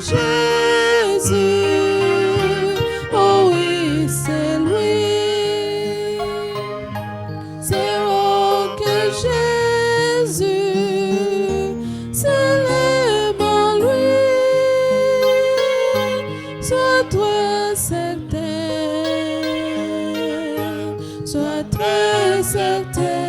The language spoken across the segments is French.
Jésus, oh oui, c'est lui. C'est oh que Jésus s'élève en lui. Sois très certain, sois très certain.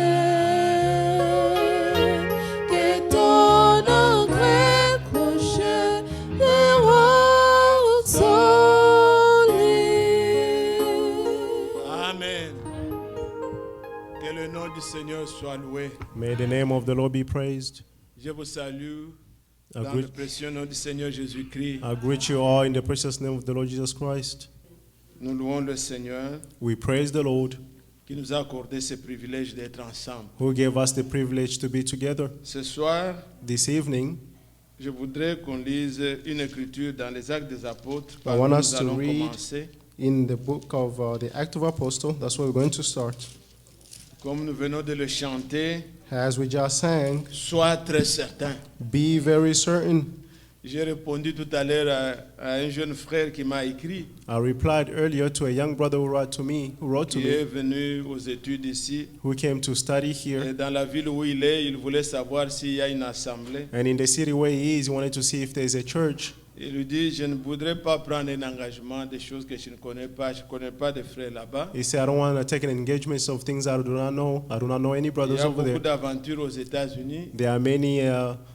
Seigneur soit loué. May the name of the Lord be praised. Je vous salue I dans le précieux nom du Seigneur Jésus-Christ. greet you all in the precious name of the Lord Jesus Christ. Nous louons le Seigneur We praise the Lord qui nous a accordé ce privilège d'être ensemble. who gave us the privilege to be together. Ce soir, This evening, je voudrais qu'on lise une écriture dans les Actes des Apôtres. I Par où want nous us to allons read commencer. in the book of the Act of Apostle, that's where we're going to start. Comme nous venons de le chanter, As we just sang, sois très certain. be very certain. J'ai répondu tout à l'heure à un jeune frère qui m'a écrit, I replied earlier to a young brother who wrote to me, qui est venu aux études ici. who came to study Et here. dans la ville où il est, il voulait savoir s'il y a une assemblée. And in the city where he is, he wanted to see if there's a church. Il lui dit, je ne voudrais pas prendre un engagement des choses que je ne connais pas. Je ne connais pas de frères là-bas. He said, I don't want to take an engagement of things I do not know. I do not know any Il brothers y a over beaucoup there. d'aventures aux États-Unis. There are many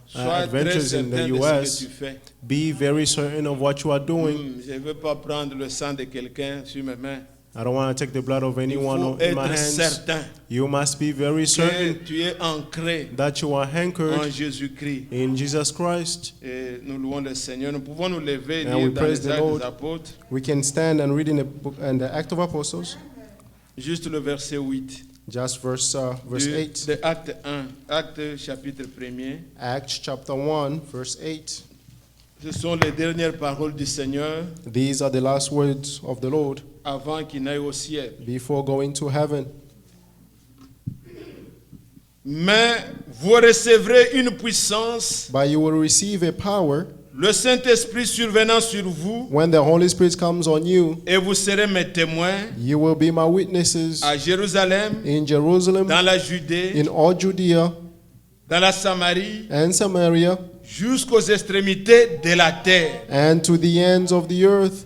Sois très adventures in the certain de ce que U.S. tu fais. Be very certain of what you are doing. Je ne veux pas prendre le sang de quelqu'un sur mes mains. I don't want to take the blood of Il anyone faut in my être hands. certain You must be very que certain tu es ancré that you are en anchored Jésus-Christ. in Jesus Christ. Et nous louons le Seigneur. Nous pouvons nous lever et And lire we dans praise les the Actes Lord. des Apôtres, We can stand and read in the book and the Act of Apostles, juste le verset 8. just verse 8. De Acte 1, Acte chapitre 1er. Acts chapter 1, verse 8. Ce sont les dernières paroles du Seigneur These are the last words of the Lord avant qu'il n'aille au ciel. before going to heaven. Mais vous recevrez une puissance, But you will receive a power le Saint-Esprit survenant sur vous, when the Holy Spirit comes on you. et vous serez mes témoins You will be my witnesses à Jérusalem, in Jerusalem, dans la Judée, in all Judea dans la Samarie, and Samaria, jusqu'aux extrémités de la terre. and to the ends of the earth.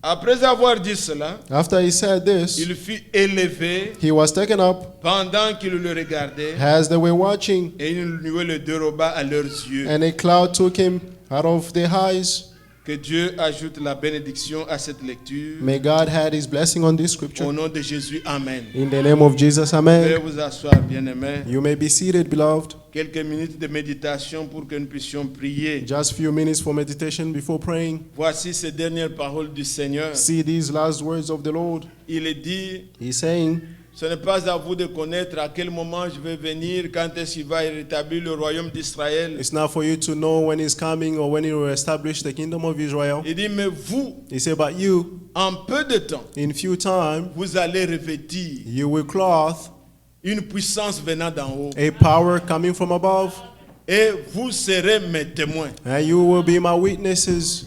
Après avoir dit cela, After he said this, il fut élevé he was taken up pendant qu'ils le regardaient, as they were watching, et une nuée le déroba à leurs yeux. and a cloud took him out of their eyes. Que Dieu ajoute la bénédiction à cette lecture. May God add his blessing on this Au scripture. nom de Jésus, Amen. In the name of Jesus, Veuillez amen. vous asseoir, bien-aimés. You may be seated, beloved. Quelques minutes de méditation pour que nous puissions prier. Just few minutes for meditation before praying. Voici ces dernières paroles du Seigneur. See these last words of the Lord. Il est dit, He's saying, ce n'est pas à vous de connaître à quel moment je vais venir, quand est-ce qu'il va rétablir le royaume d'Israël. it's not for you to know when he's coming or when he will establish the kingdom of Israel. Il dit, mais vous, He said, but you, en peu de temps, in few time, vous allez revêtir you will clothe une puissance venant d'en haut. a power coming from above, Et vous serez mes témoins. and you will be my witnesses.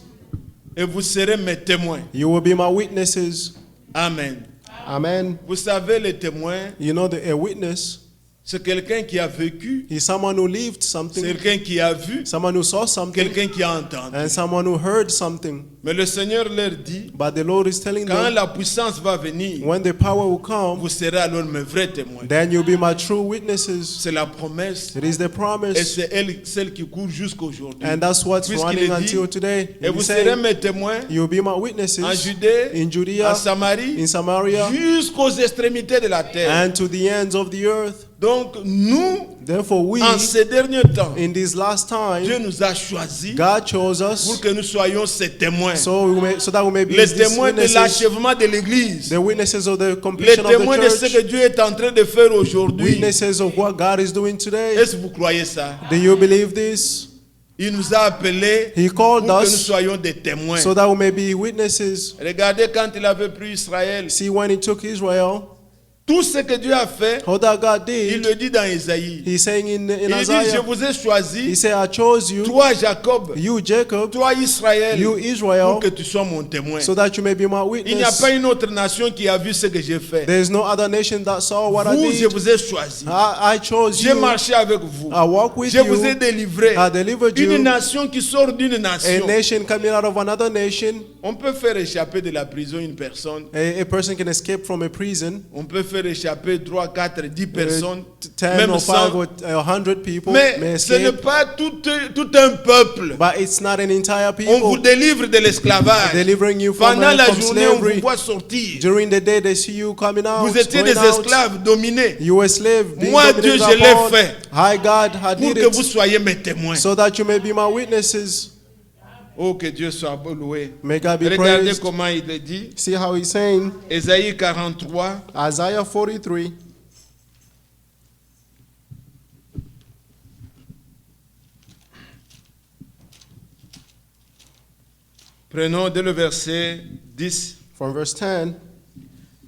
Et vous serez mes témoins. You will be my witnesses. Amen. Amen. Vous savez, les témoins, You know, a witness c'est quelqu'un qui a vécu, is someone who lived c'est something, quelqu'un qui a vu, someone who saw something, quelqu'un qui a entendu. and someone who heard something. Mais le Seigneur leur dit, But the Lord is telling quand them, la puissance va venir, when the power will come, vous serez alors mes vrais témoins. then you'll be my true witnesses. C'est la promesse, It is the et promise, c'est elle, celle qui court jusqu'aujourd'hui. and that's what's Puisqu'il running est dit, until today. Et vous He's serez saying, mes témoins you'll be my en witnesses Judée, in en Judea, Samarie, in Samaria, jusqu'aux extrémités de la terre. and to the ends of the earth. Donc nous, Therefore, we, en ces derniers temps, in this last Dieu time, nous a choisis God chose pour us que nous soyons ses témoins. so that we may be Les these témoins de witnesses, l'achèvement de l'Église. the witnesses of the Les completion of témoins de ce the que church, Dieu est en train de faire aujourd'hui. witnesses of what God is doing today. Est-ce que vous croyez ça? Do you believe this? Il nous a appelés He pour called que nous us soyons des témoins. so that we may be witnesses. Regardez quand il avait pris Israël. See, when he took Israel, Tout ce que Dieu a fait, all that God il did, le dit dans Isaïe. he's saying in Il dit, je Isaiah, vous ai he choisi, said, I chose you, toi Jacob, you Jacob, toi Israël, you pour Israel, que tu sois mon témoin. so that you may be my Il n'y a witness. pas une autre nation qui a vu ce que j'ai fait. There is no other nation that saw what I Vous, je did. vous ai choisi. I chose J'ai you. marché avec vous. I walk with Je vous ai you. délivré. I delivered Une you. nation qui sort d'une A nation. nation coming out of another nation. On peut faire échapper de la prison une personne. A person can escape from a prison. On peut faire échapper 3, 4, 10 personnes. 10 Même or 5 100. or 100 people may Mais ce n'est escape. pas tout un peuple. But it's not an entire On vous people. délivre de l'esclavage. Delivering you from, Pendant la from journée, on vous slavery. voit sortir. During the day, they see you coming out. Vous étiez going des out. esclaves dominés. You were a slave. Being Moi, dominated Dieu, je l'ai upon. fait. Hi, God, I Pour did que vous it. soyez mes témoins. So that you may be my witnesses. Oh, que Dieu soit loué. May God be Regardez praised. comment il le dit. See how he's saying, Ésaïe 43. Isaiah 43. Prenons dès le verset 10. From verse 10,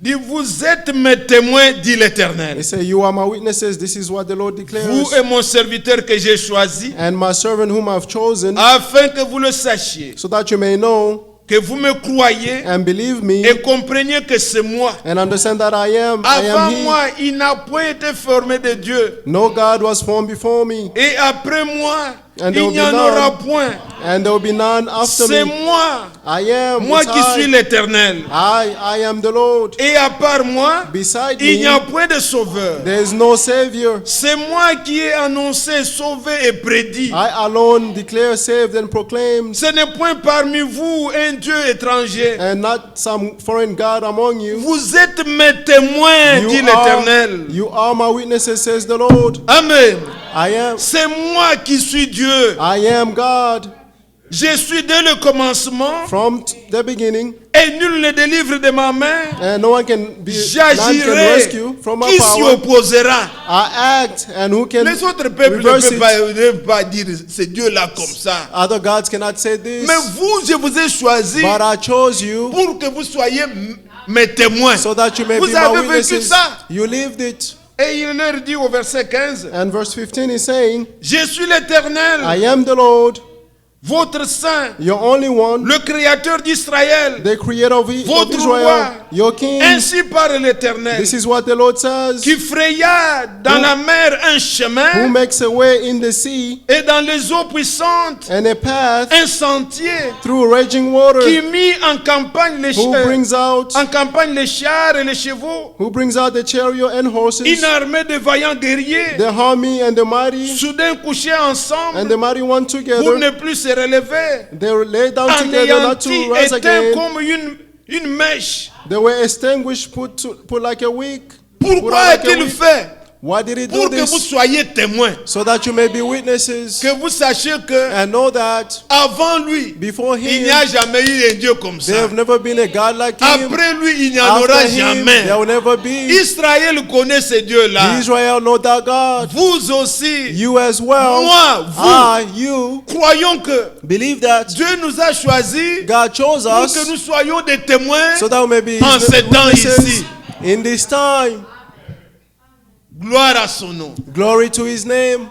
Dit, vous êtes mes témoins, dit l'Éternel. they say, you are my witnesses. This is what the Lord declares. Vous et mon serviteur que j'ai choisi, And my servant whom I've chosen, afin que vous le sachiez, so that you may know que vous me croyez and believe me et compreniez que c'est moi. and understand that I am Avant he. moi, il n'a point été formé de Dieu. No God was formed before me, Et après moi, And there il will n'y be en aura none. point. and there will be none after C'est me. moi, I am. moi it's qui suis I. l'Éternel. I am the Lord. Et à part moi, Beside il n'y a me, point de sauveur. there is no Savior. C'est moi qui ai annoncé, sauvé et prédit. I alone declare, saved, and proclaimed, Ce n'est point parmi vous un Dieu étranger. and not some foreign God among you. Vous êtes mes témoins, dit l'Éternel. You are my witnesses, says the Lord. Amen. I am. C'est moi qui suis Dieu. I am God Je suis dès le commencement from the beginning, et nul ne délivre de ma main. and no one can be. None can J'agirai. rescue from my Qui s'y power. opposera? I act, and who can Les autres peuples reverse ne it? peuvent pas dire c'est Dieu là comme ça. Other gods cannot say this. Mais vous, je vous ai choisi But I chose you pour que vous soyez mes témoins. so that you may Vous be my avez vécu witnesses. ça. You lived it. Et il leur dit au verset 15, And verse 15 is saying, je suis l'Éternel, I am the Lord, votre saint, your only one, le créateur d'Israël. the creator of Votre Israel, roi. your king. Ainsi parle l'Éternel, This is what the Lord says, qui fraya dans la mer un who chemin makes a way in the sea et dans les eaux puissantes and a path un sentier, through raging water, qui mit en campagne les who brings out chars et les chevaux, the chariot and horses, une armée de vaillants guerriers, the army and the mighty, soudain couchés and ensemble, the mighty one pour together. ne plus se relever, They were laid down together not to anéantis, rise éteints again. comme une mèche. They were extinguished, put like a wick. Pourquoi like a a-t-il wick. fait? Why did he do Pour que vous this? soyez témoins, So that you may be witnesses que vous sachiez que and know that avant lui, before il him, n'y a jamais eu un Dieu comme there ça. have never been a God like him. Après lui, il n'y en aura After him, jamais. there will never be. Israël connaît ce Dieu-là. Israel know that God. Vous aussi, You as well. moi, vous, I, you, croyons que believe that Dieu nous a choisis God chose pour us que nous soyons des témoins. so that we may be en his ces temps witnesses ici. in this time. Gloire à son nom. Glory to his name.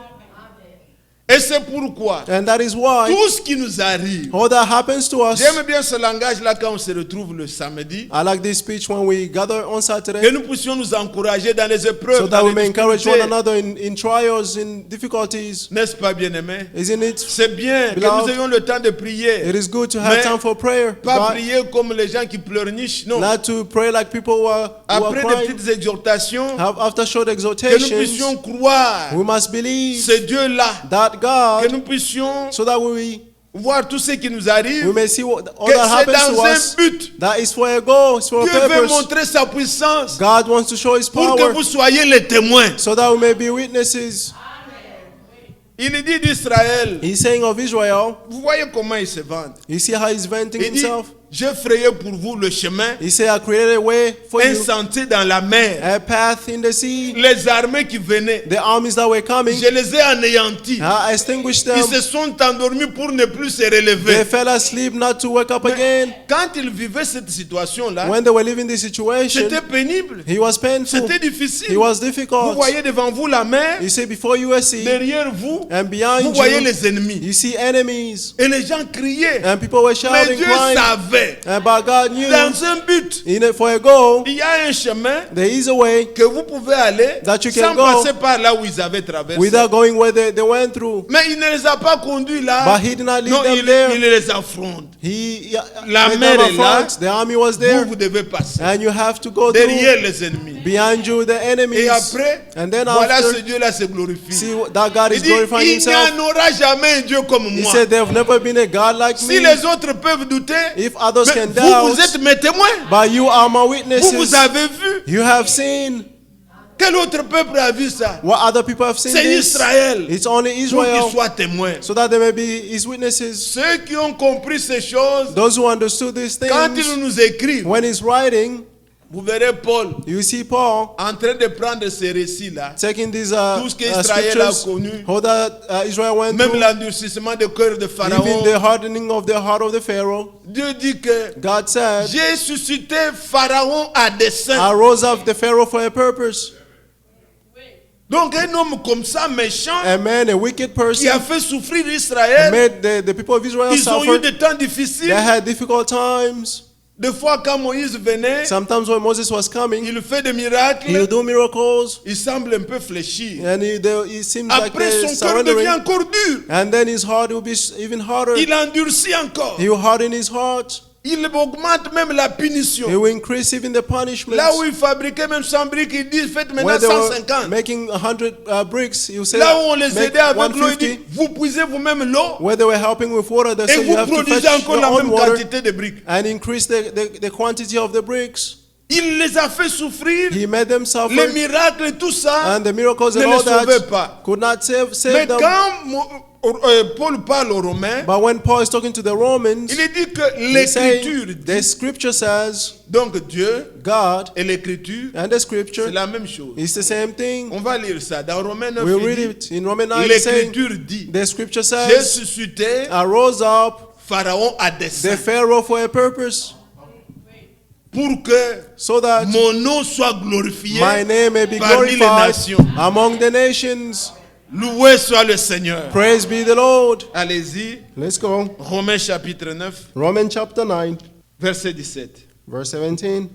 Et c'est pourquoi And that is why tout ce qui nous arrive, all that happens to us. j'aime bien ce langage-là quand on se retrouve le samedi, I like this speech when we gather on que Saturday nous puissions nous encourager dans les épreuves, so that dans we les may encourage one difficultés. another in trials, in difficulties. N'est-ce pas, bien-aimé? Isn't it? C'est bien que Beloved, nous ayons le temps de prier. It is good to have Mais time for prayer. pas But prier comme les gens qui pleurnichent, non. not to pray like people who are Après des crying. petites exhortations, After short que nous exhortations, puissions croire we must believe ce Dieu-là, that que God, nous puissions so that we voir tout ce qui nous arrive, may see what all que that c'est happens to dans un us. but. That is for a goal, it's for a Dieu veut purpose. montrer sa puissance God wants to show his pour que power vous soyez les témoins. so that we may be witnesses. Il dit d'Israël, He's saying of Israel, vous voyez comment il se vante. you see how he's venting Il dit, himself? j'ai frayé pour vous le chemin, He said, I created a way for un you, sentier dans la mer. a path in the sea. Les armées qui venaient, The armies that were coming, je les ai anéantis. I extinguished Ils them. se sont endormis pour ne plus se They relever. fell asleep not to wake up again. Quand ils vivaient cette situation-là, When they were living this situation, c'était pénible. it was painful. C'était It difficile. was Vous difficult. voyez devant vous la mer, You see, before you a sea, derrière vous, and vous behind voyez you, les ennemis. you see enemies. Et les gens criaient. And people were Mais shouting, Dieu crying. savait, And but God knew, dans un but, in it for a goal, il y a un chemin there is a way que vous pouvez aller That you can sans go passer par là où ils avaient traversé. without going where they went through. Mais il ne les a pas conduits là. But he did not lead Non, them il there. les affronte. He La made mer them est là. affront. The army was there. Vous devez passer. And you have to go through. Derrière les ennemis. Behind you, the enemies. Et après, And then voilà after, ce Dieu-là se glorifie. see that God Il is dit, glorifying il n'y himself. en aura jamais un Dieu comme He moi. said, there've never been a God like Si me. les autres peuvent douter, If others mais can vous, doubt, vous êtes mes témoins. but you are my Vous witnesses. avez vu. You have seen. Quel autre peuple a vu ça? What other people have seen C'est this? Israël. It's only Pour qu'ils Israel, soient témoins. so that they may be his witnesses. Ceux qui ont compris ces choses, Those who understood these quand ils things, nous écrivent, when he's writing, vous verrez Paul you see Paul en train de prendre ces récits-là. taking these Tout ce qu'Israël a scriptures, connu, how that Israel went même through, l'endurcissement de cœur de even Pharaon. the hardening of the heart of the Pharaoh. Dieu dit que God said, j'ai suscité Pharaon à I dessein. rose up the Pharaoh for a purpose. Donc un homme comme ça, méchant, A man, a wicked qui person, a fait souffrir Israël, made the people of Israel ils ont eu suffer. des temps They difficiles. had difficult times. Des fois, quand Moïse venait, Sometimes when Moses was coming, il fait des he miracles, would do miracles, il semble un peu fléchir. and he seems like Après, they're son cœur devient surrendering. encore dur. And then his heart will be even harder. Il endurcit encore. He will harden his heart. Il augmente même la He punition. will increase even the punishment. Là où il fabriquait même 100 briques, il dit faites maintenant Where they were 150. making 100 bricks, you say Là où on les make aidait avec l'eau, il 150. dit vous puisez vous-même l'eau Where they were helping with water, they et say you vous have to produisez fetch encore your la own même water quantité de briques. and increase the quantity of the bricks. Il les a fait souffrir. He made them Les suffer, miracles, tout ça and the miracles ne and les all sauvait that pas. could not Mais save them. quand Paul parle aux Romains, But when Paul is talking to the Romans, il dit que he's saying, l'écriture dit, the scripture says, donc Dieu God et l'écriture, and the scripture c'est la même chose. is the same thing. On va lire ça. Dans Romains 9, We'll il read dit, it in Romans 9, it's saying, l'écriture dit, the scripture j'ai says, suscité I rose up Pharaon à the dessein Pharaoh for a purpose, pour que so that mon nom soit glorifié my name may be parmi les glorified nations. among the nations. Loué soit le Seigneur. Praise be the Lord. Allez-y, Let's go. Romains chapitre 9, Romans chapter 9, verset 17. verse 17.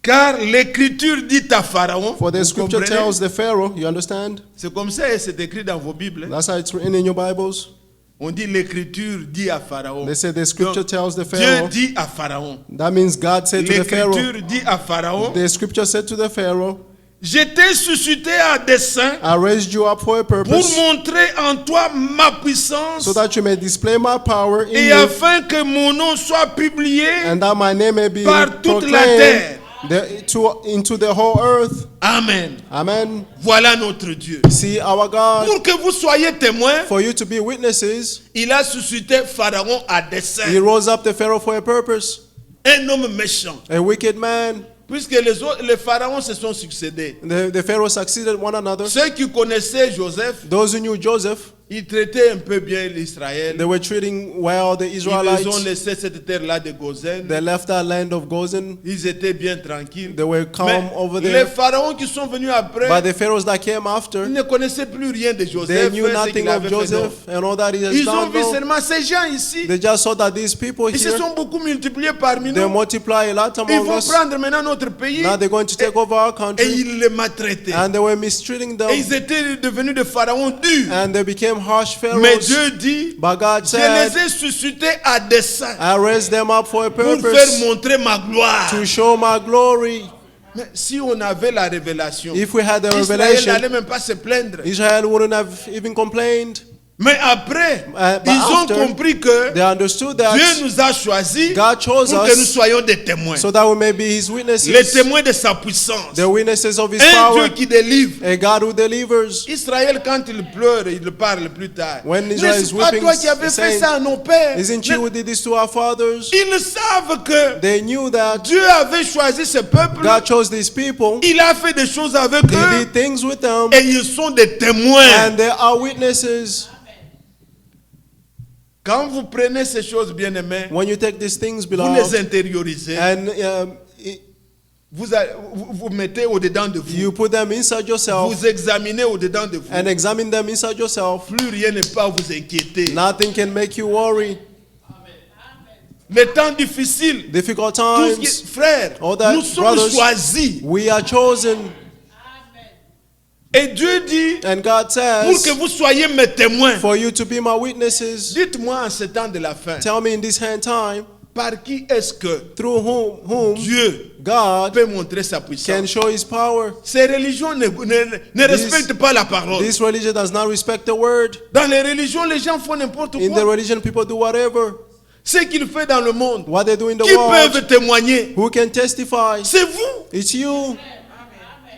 Car l'écriture dit à Pharaon, For the vous scripture comprenez? tells the Pharaoh, you understand? C'est comme ça et c'est écrit dans vos Bibles. That's how it's written in your Bibles. On dit l'écriture dit à Pharaon. They say the scripture Donc, tells the Dieu Pharaoh. dit à Pharaon. That means God said to the Pharaoh. L'écriture dit à Pharaon, The scripture said to the Pharaoh, je t'ai suscité à dessein I raised you up for a pour purpose, montrer en toi ma puissance so that you may display my power in et you, afin que mon nom soit publié and that my name may be par toute la proclaimed terre. into the whole earth. Amen. Amen. Voilà notre Dieu. See our God. Pour que vous soyez témoins, For you to be witnesses, il a suscité Pharaon à he dessein. rose up the Pharaoh for a purpose, Un homme méchant. a wicked man. Puisque les pharaons se sont succédés. The Pharaoh succeeded one another. Ceux qui connaissaient Joseph, Those who knew Joseph, ils traitaient un peu bien l'Israël. they were treating well the Ils les ont Israelites. laissé cette terre-là de Gozen. They left that land of Gozen. Ils étaient bien tranquilles. They were calm Mais over les there. pharaons qui sont venus après, But the pharaohs that came ils after, ne connaissaient plus rien de they Joseph. knew ce nothing qu'il of avait fait, non. Joseph and all that he has Ils ont done. vu No. seulement ces gens ici. They just saw that these people Ils se here, sont beaucoup multipliés parmi they nous. multiply a lot Ils among vont us. prendre maintenant notre pays. Now they're going to take over our Et country. ils les maltraitaient. And they were mistreating Et them. ils étaient devenus des pharaons durs. And they became harsh Mais pharaohs. Dieu dit, But God je said, les ai suscités à dessein I raised them up for a pour faire purpose, montrer ma gloire. to show my glory. Mais si on avait la révélation, If we had the Israël revelation, n'allait même pas se plaindre. Israel wouldn't have even complained. Mais après, But ils ont after, compris que they understood that Dieu nous a choisis God chose pour que nous us soyons des témoins. so that we may be His Les witnesses, témoins de sa puissance. the witnesses of His Un power, Dieu qui délivre. a God who delivers. Israël, quand il pleure, il parle plus tard. When Israel N'est-ce is pas weeping, toi qui avais he's fait saying, ça à nos pères? Isn't you who did this to our fathers? Ils savent que They knew that Dieu avait choisi ce peuple. God chose these people. Il a fait des choses avec He eux. did things with them, Et ils sont des témoins. and they are witnesses. Quand vous prenez ces choses, bien-aimés, When you take these things, vous les beloved, intériorisez. and Vous mettez au-dedans de vous. you put them inside yourself Vous examinez au-dedans de vous. and examine them inside yourself, Plus rien ne peut vous inquiéter. nothing can make you worry. Les temps difficiles, Difficult tous times, frères, all that, nous sommes brothers, choisis. we are chosen. Et Dieu dit, And God pour que says, vous soyez mes témoins. for you to be my witnesses, Dites-moi en ce temps de la fin, tell me in this hand time, par qui est-ce que through whom Dieu God peut montrer sa can puissance? show His power. Ces religions ne respectent pas la parole. This religion does not respect the word. Dans les religions, les gens font n'importe In the quoi. religion, people do whatever. Ce qu'ils font dans le monde, What they do in the qui world, peuvent témoigner? who can testify? C'est vous. It's you.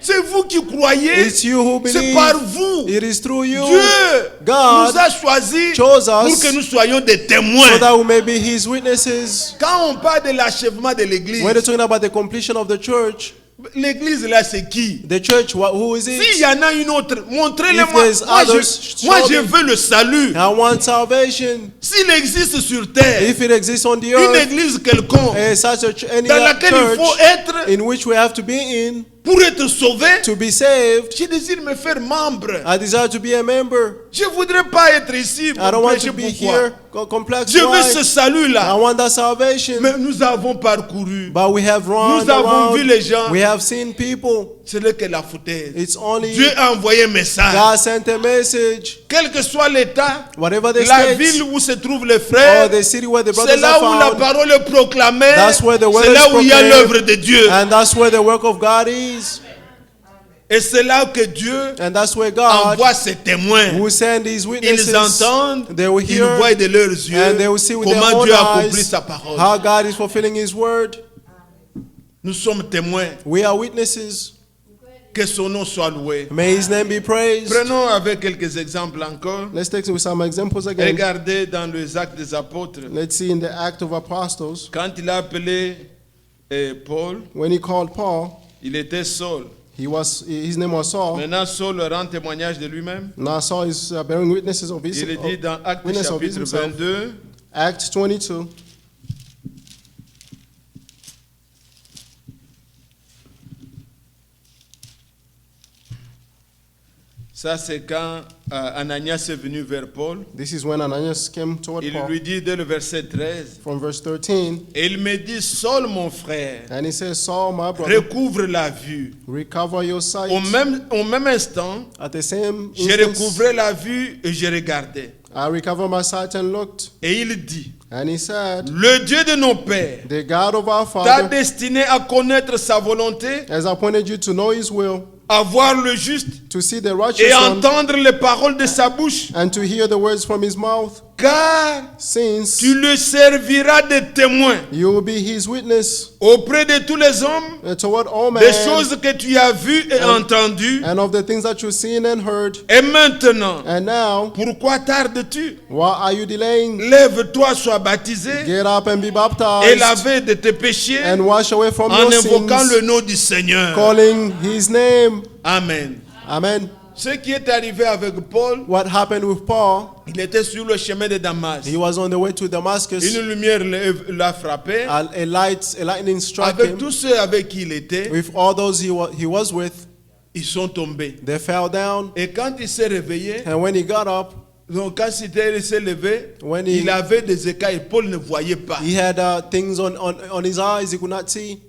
C'est vous qui croyez. It's you who C'est believe. par vous. It is through you. Dieu God nous a choisis chose pour us que nous soyons des témoins. so that we may be His witnesses. Quand on parle de l'achèvement de l'église, When they're talking about the completion of the church, l'église là c'est qui? the church, who is S'il it? y en a une autre, montrez-le If moi. there's Moi, others, moi, show je me. veux le salut. I want salvation. S'il existe sur terre If it exists on the une earth, église quelconque such a any dans laquelle il faut church être in which we have to be in pour être sauvé, to be saved, je désire me faire membre. I desire to be a member. Je voudrais pas être ici I pour don't want prêcher to be pourquoi. here complex. Je veux Why? ce salut I là. want that salvation. Mais nous avons parcouru. But we have run Nous avons around. vu les gens. We have seen people. C'est là que la foutaise. It's only Dieu a envoyé un message. God sent a message. Quel que soit l'état, Whatever the la state ville où se trouvent les or frères, the city where the c'est brothers là are où la found, parole est proclamée. That's where the word C'est is là où il y a proclaimed. l'œuvre de Dieu. and that's where the work of God is. Et c'est là que Dieu And that's where God, envoie ses témoins. who send His witnesses, Ils entendent, they will ils hear, voient de leurs yeux and they will see with their comment own Dieu accomplit eyes sa parole. how God is fulfilling His word. Nous sommes témoins. We are witnesses. Que son nom soit loué. May His name be praised. Prenons avec quelques exemples encore. Let's take some examples again. Regardez dans les actes des apôtres. Let's see in the Act of Apostles, Quand il a appelé Paul, when he called Paul, il était Saul. his name was Saul. Maintenant, Saul rend témoignage de lui-même. Now Saul is bearing witnesses of his Il est dit dans Actes witness of chapitre himself. 22, Acts 22. ça c'est quand Ananias est venu vers Paul. This is when Ananias came toward Il Paul lui dit dès le verset 13, from verse 13, et il me dit, Saul mon frère, and he says, Saul, my brother, recouvre la vue. recover your sight. Au même instant, At the same j'ai instant, recouvré la vue et j'ai regardé. I recovered my sight and looked, Et il dit, and he said, le Dieu de nos pères the God of our t'a Father destiné à connaître sa volonté, has appointed you to know His will, à voir le juste to see the et righteous à one, entendre les paroles de sa bouche. and to hear the words from His mouth. Car Since tu le serviras de témoin you will be His witness auprès de tous les hommes toward all men, des choses que tu as vues et entendues. and of the things that you've seen and heard. Et maintenant, And now, pourquoi tardes-tu? why are you delaying? Lève-toi, sois baptisé Get up and be et baptized, lavé de tes péchés and wash away from en your invoquant sins, le nom du Seigneur. calling His name. Amen. Amen. Ce qui est arrivé avec Paul, What happened with Paul? il était sur le chemin de Damas. He was on the way to Damascus. Une lumière l'a frappé. A lightning struck Avec him. tous ceux avec qui il était, With all those he was with, ils sont tombés. they fell down. Et quand il s'est réveillé, And when he got up, donc quand il s'est levé, When he- il avait des écailles. Paul ne voyait pas. he had things on his eyes he could not see.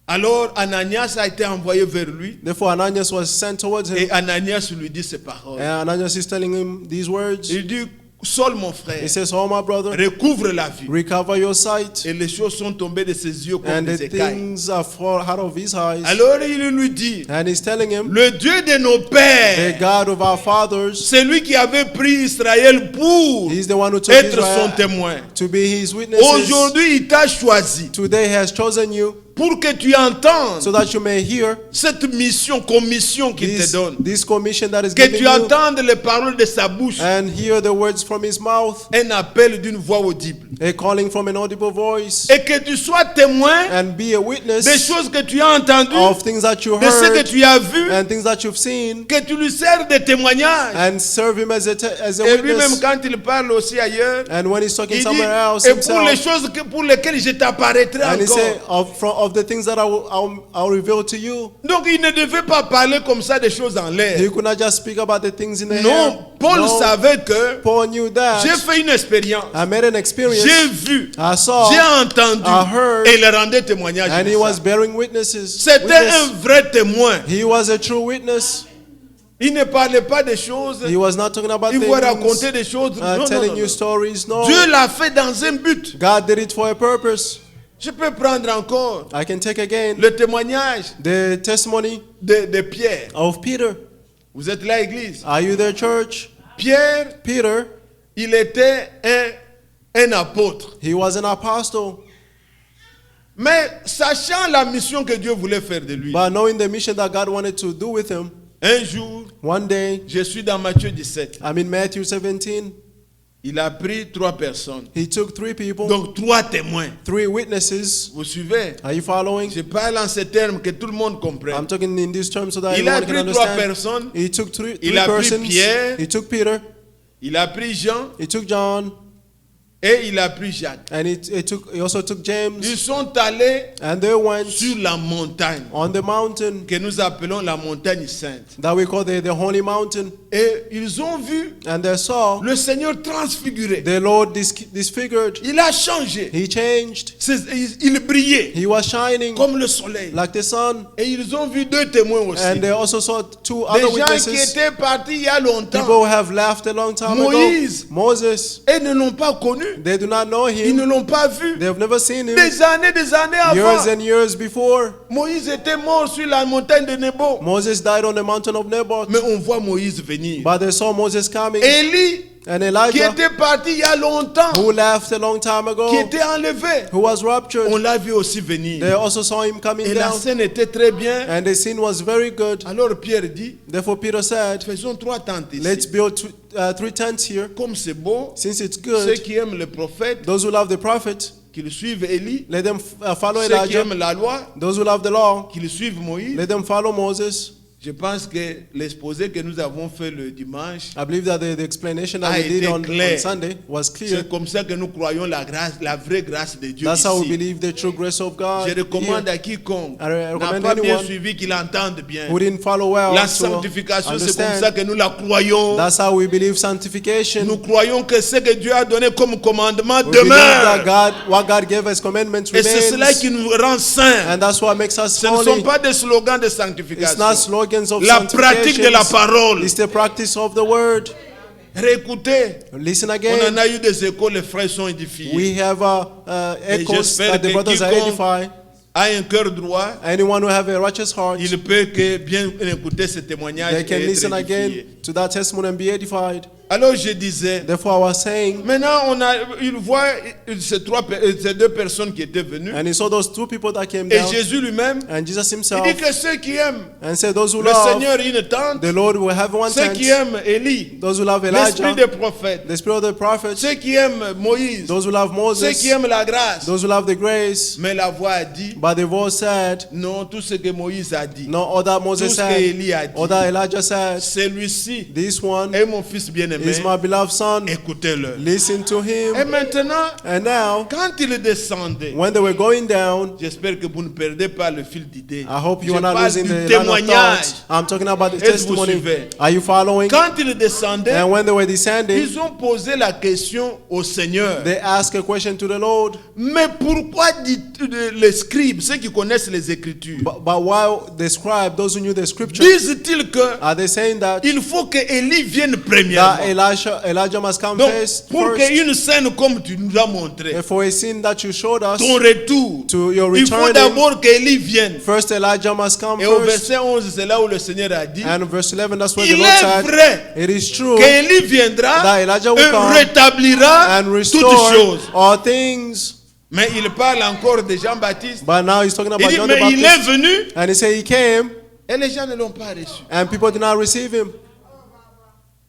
Alors Ananias a été envoyé vers lui. Therefore, Ananias was sent towards him. Et Ananias lui dit ces paroles. And Ananias is telling him these words. Il dit, Saul, mon frère, He says, "Oh, my brother, recouvre la vue. recover your sight." Et les choses sont tombées de ses yeux comme And the des écailles. things are fall out of his eyes. Alors il lui dit, And he's telling him, le Dieu de nos the pères, God of our fathers, c'est lui qui avait pris Israël pour he's the one who took être son Israel témoin. to be his witnesses. Aujourd'hui, il t'a choisi Today he has chosen you pour que tu entendes so that you may hear cette mission, commission qu'il te donne. this commission that is Que given tu you, entendes les paroles de sa bouche, and hear the words from his mouth, un appel d'une voix audible. a calling from an audible voice, Et que tu sois témoin and be a des witness choses que tu as entendues, of things that you de ce que heard tu as vu, and things that you've seen, que tu lui sers de témoignage. and serve him as a Et lui-même, witness. quand il parle aussi ailleurs, And when he's talking il dit, somewhere else et pour les himself, choses pour lesquelles je t'apparaîtrai and he said, encore. of the things that I'll reveal to you. Donc il ne devait pas parler comme ça des choses en l'air. He could not just speak about the things in the air. Non, Paul No, savait que Paul knew that. j'ai fait une expérience. I made an experience. J'ai vu, I saw, j'ai entendu I heard, et il rendait témoignage. and de he ça. was bearing witnesses. C'était un vrai témoin. He was a true witness. Il ne parlait pas des choses. He was not talking about Il vous raconter things, des choses. Non, non, telling non, you non. stories. No, Dieu l'a fait dans un but. God did it for a purpose. Je peux prendre encore I can take again le témoignage the testimony de Pierre. of Peter. Vous êtes là, église? Are you there, church? Pierre, Peter, il était un apôtre. he was an apostle. Mais sachant la mission que Dieu voulait faire de lui, But knowing the mission that God wanted to do with him, un jour, one day, je suis dans Matthieu 17. I'm in Matthew 17, Il a pris 3 personnes. he took 3 people, Donc 3 témoins. 3 witnesses. Vous suivez? Are you following? Je parle en ces termes que tout le monde comprenne. I'm talking in these terms so that Il a everyone can pris 3 understand. personnes. He took three Il a pris persons. Pierre. He took Peter. Il a pris Jean He took John. et il a pris Jacques. And he also took James. Ils sont allés And they went sur la montagne on the mountain que nous appelons la montagne sainte. that we call the Holy Mountain. Et ils ont vu And they saw le Seigneur transfiguré. the Lord disfigured. Il a changé. He changed. Il brillait He was shining comme le soleil. like the sun. Et ils ont vu 2 témoins aussi. And they also saw 2 Des other gens qui witnesses. étaient partis il y a longtemps People who have left a long time Moïse. ago. Moses. et ne l'ont pas connu. They do not know Ils ne him. l'ont pas vu. They have never seen him. Des années Years avant. and years before, Moïse était mort sur la montagne de Nebo. Moses died on the mountain of Naboth. Mais on voit Moïse venir. But they saw Moses coming. Élie, And qui Elijah, était parti il y a longtemps, who left a long time ago, qui était enlevé, who was raptured, on l'a vu aussi they venir. also saw him coming Et la down. scène était très bien. And the scene was very good. Alors Pierre dit, Therefore Peter said, faisons 3 tentes let's ici. build 3 tents here. Comme c'est beau, Since it's ceux good, qui aiment le prophète, those who love the prophet, qu'ils suivent Élie. let them follow Ceux qui Elijah. aiment la loi, Those who love the law, qu'ils suivent Moïse. let them follow Moses. Je pense que l'exposé que nous avons fait le dimanche, I believe that the explanation that A we did été on clair. Sunday was clear. c'est comme ça que nous croyons la grâce, la vraie grâce de Dieu That's how we ici. believe the true grace of God. Je recommande here. à quiconque I n'a recommend pas bien anyone suivi qu'il entende bien. Who didn't follow well La to sanctification, c'est comme understand. ça que nous la croyons. That's how we believe sanctification. Nous croyons que ce que Dieu a donné comme commandement We believe that demeure. what God gave as commandments Et c'est cela remains. qui nous rend saints. And that's what makes us Ce ne sont holy. pas des slogans de It's not sanctification. slogans of La pratique de la sanctification. parole. It's the practice of the word. Réécoutez, Listen on en again. a eu des échos, les frères sont édifiés. We have echoes j'espère that the que brothers are quiconque edified. A un cœur droit, Anyone who have a righteous heart, il peut que bien écouter ce témoignage they et can être listen again édifié. to that testimony and be edified. Alors je disais, Therefore, I was saying, maintenant il voit ces 2 personnes qui étaient venues. and he saw those 2 people that came Et down, Jésus lui-même, and Jesus il himself, dit que ceux qui aiment and said, those who le love Seigneur une tente, the Lord will have one ceux tent. qui aiment Élie, Those who love l'esprit Elijah, des prophètes, the spirit of the prophets, ceux qui aiment Moïse, those who love ceux qui Moses, aiment la grâce. those who love the grace. Mais la voix a dit, But the voice said, non, tout ce que Moïse a dit, no, all that tout Moses ce que said, Élie a dit, all that Elijah said, celui-ci this one est mon fils bien-aimé, is my beloved son. écoutez-le. Listen to Et him. maintenant, And now, quand il descendait, when they were going down, j'espère que vous ne perdez pas le fil d'idée. I hope you Je are not parle losing du the line of témoignage. thought. I'm talking about the Est-ce que vous testimony. suivez? Are you following? Quand il descendait, And when they were descending, ils ont posé la question au Seigneur. they asked a question to the Lord. Mais pourquoi les scribes, ceux qui connaissent les Écritures, But while the scribe, those who knew the scripture, disent-ils que are they saying that il faut que Élie vienne premièrement? that Elijah must come Donc, first. pour qu'une scène comme tu nous as montré, And for a scene that you showed us, ton retour, to your il faut returning, d'abord qu'Élie vienne. first Elijah must come Et au first. verset 11, c'est là où le Seigneur a dit, And verse 11, that's where the il Lord est said, vrai it is true qu'Élie viendra that Elijah will et come rétablira and toutes restore choses. all things. Mais il parle encore de Jean-Baptiste. But now he's talking Il about dit, John the mais il est Baptist. venu And he said he came et les gens ne l'ont pas reçu. and people did not receive him.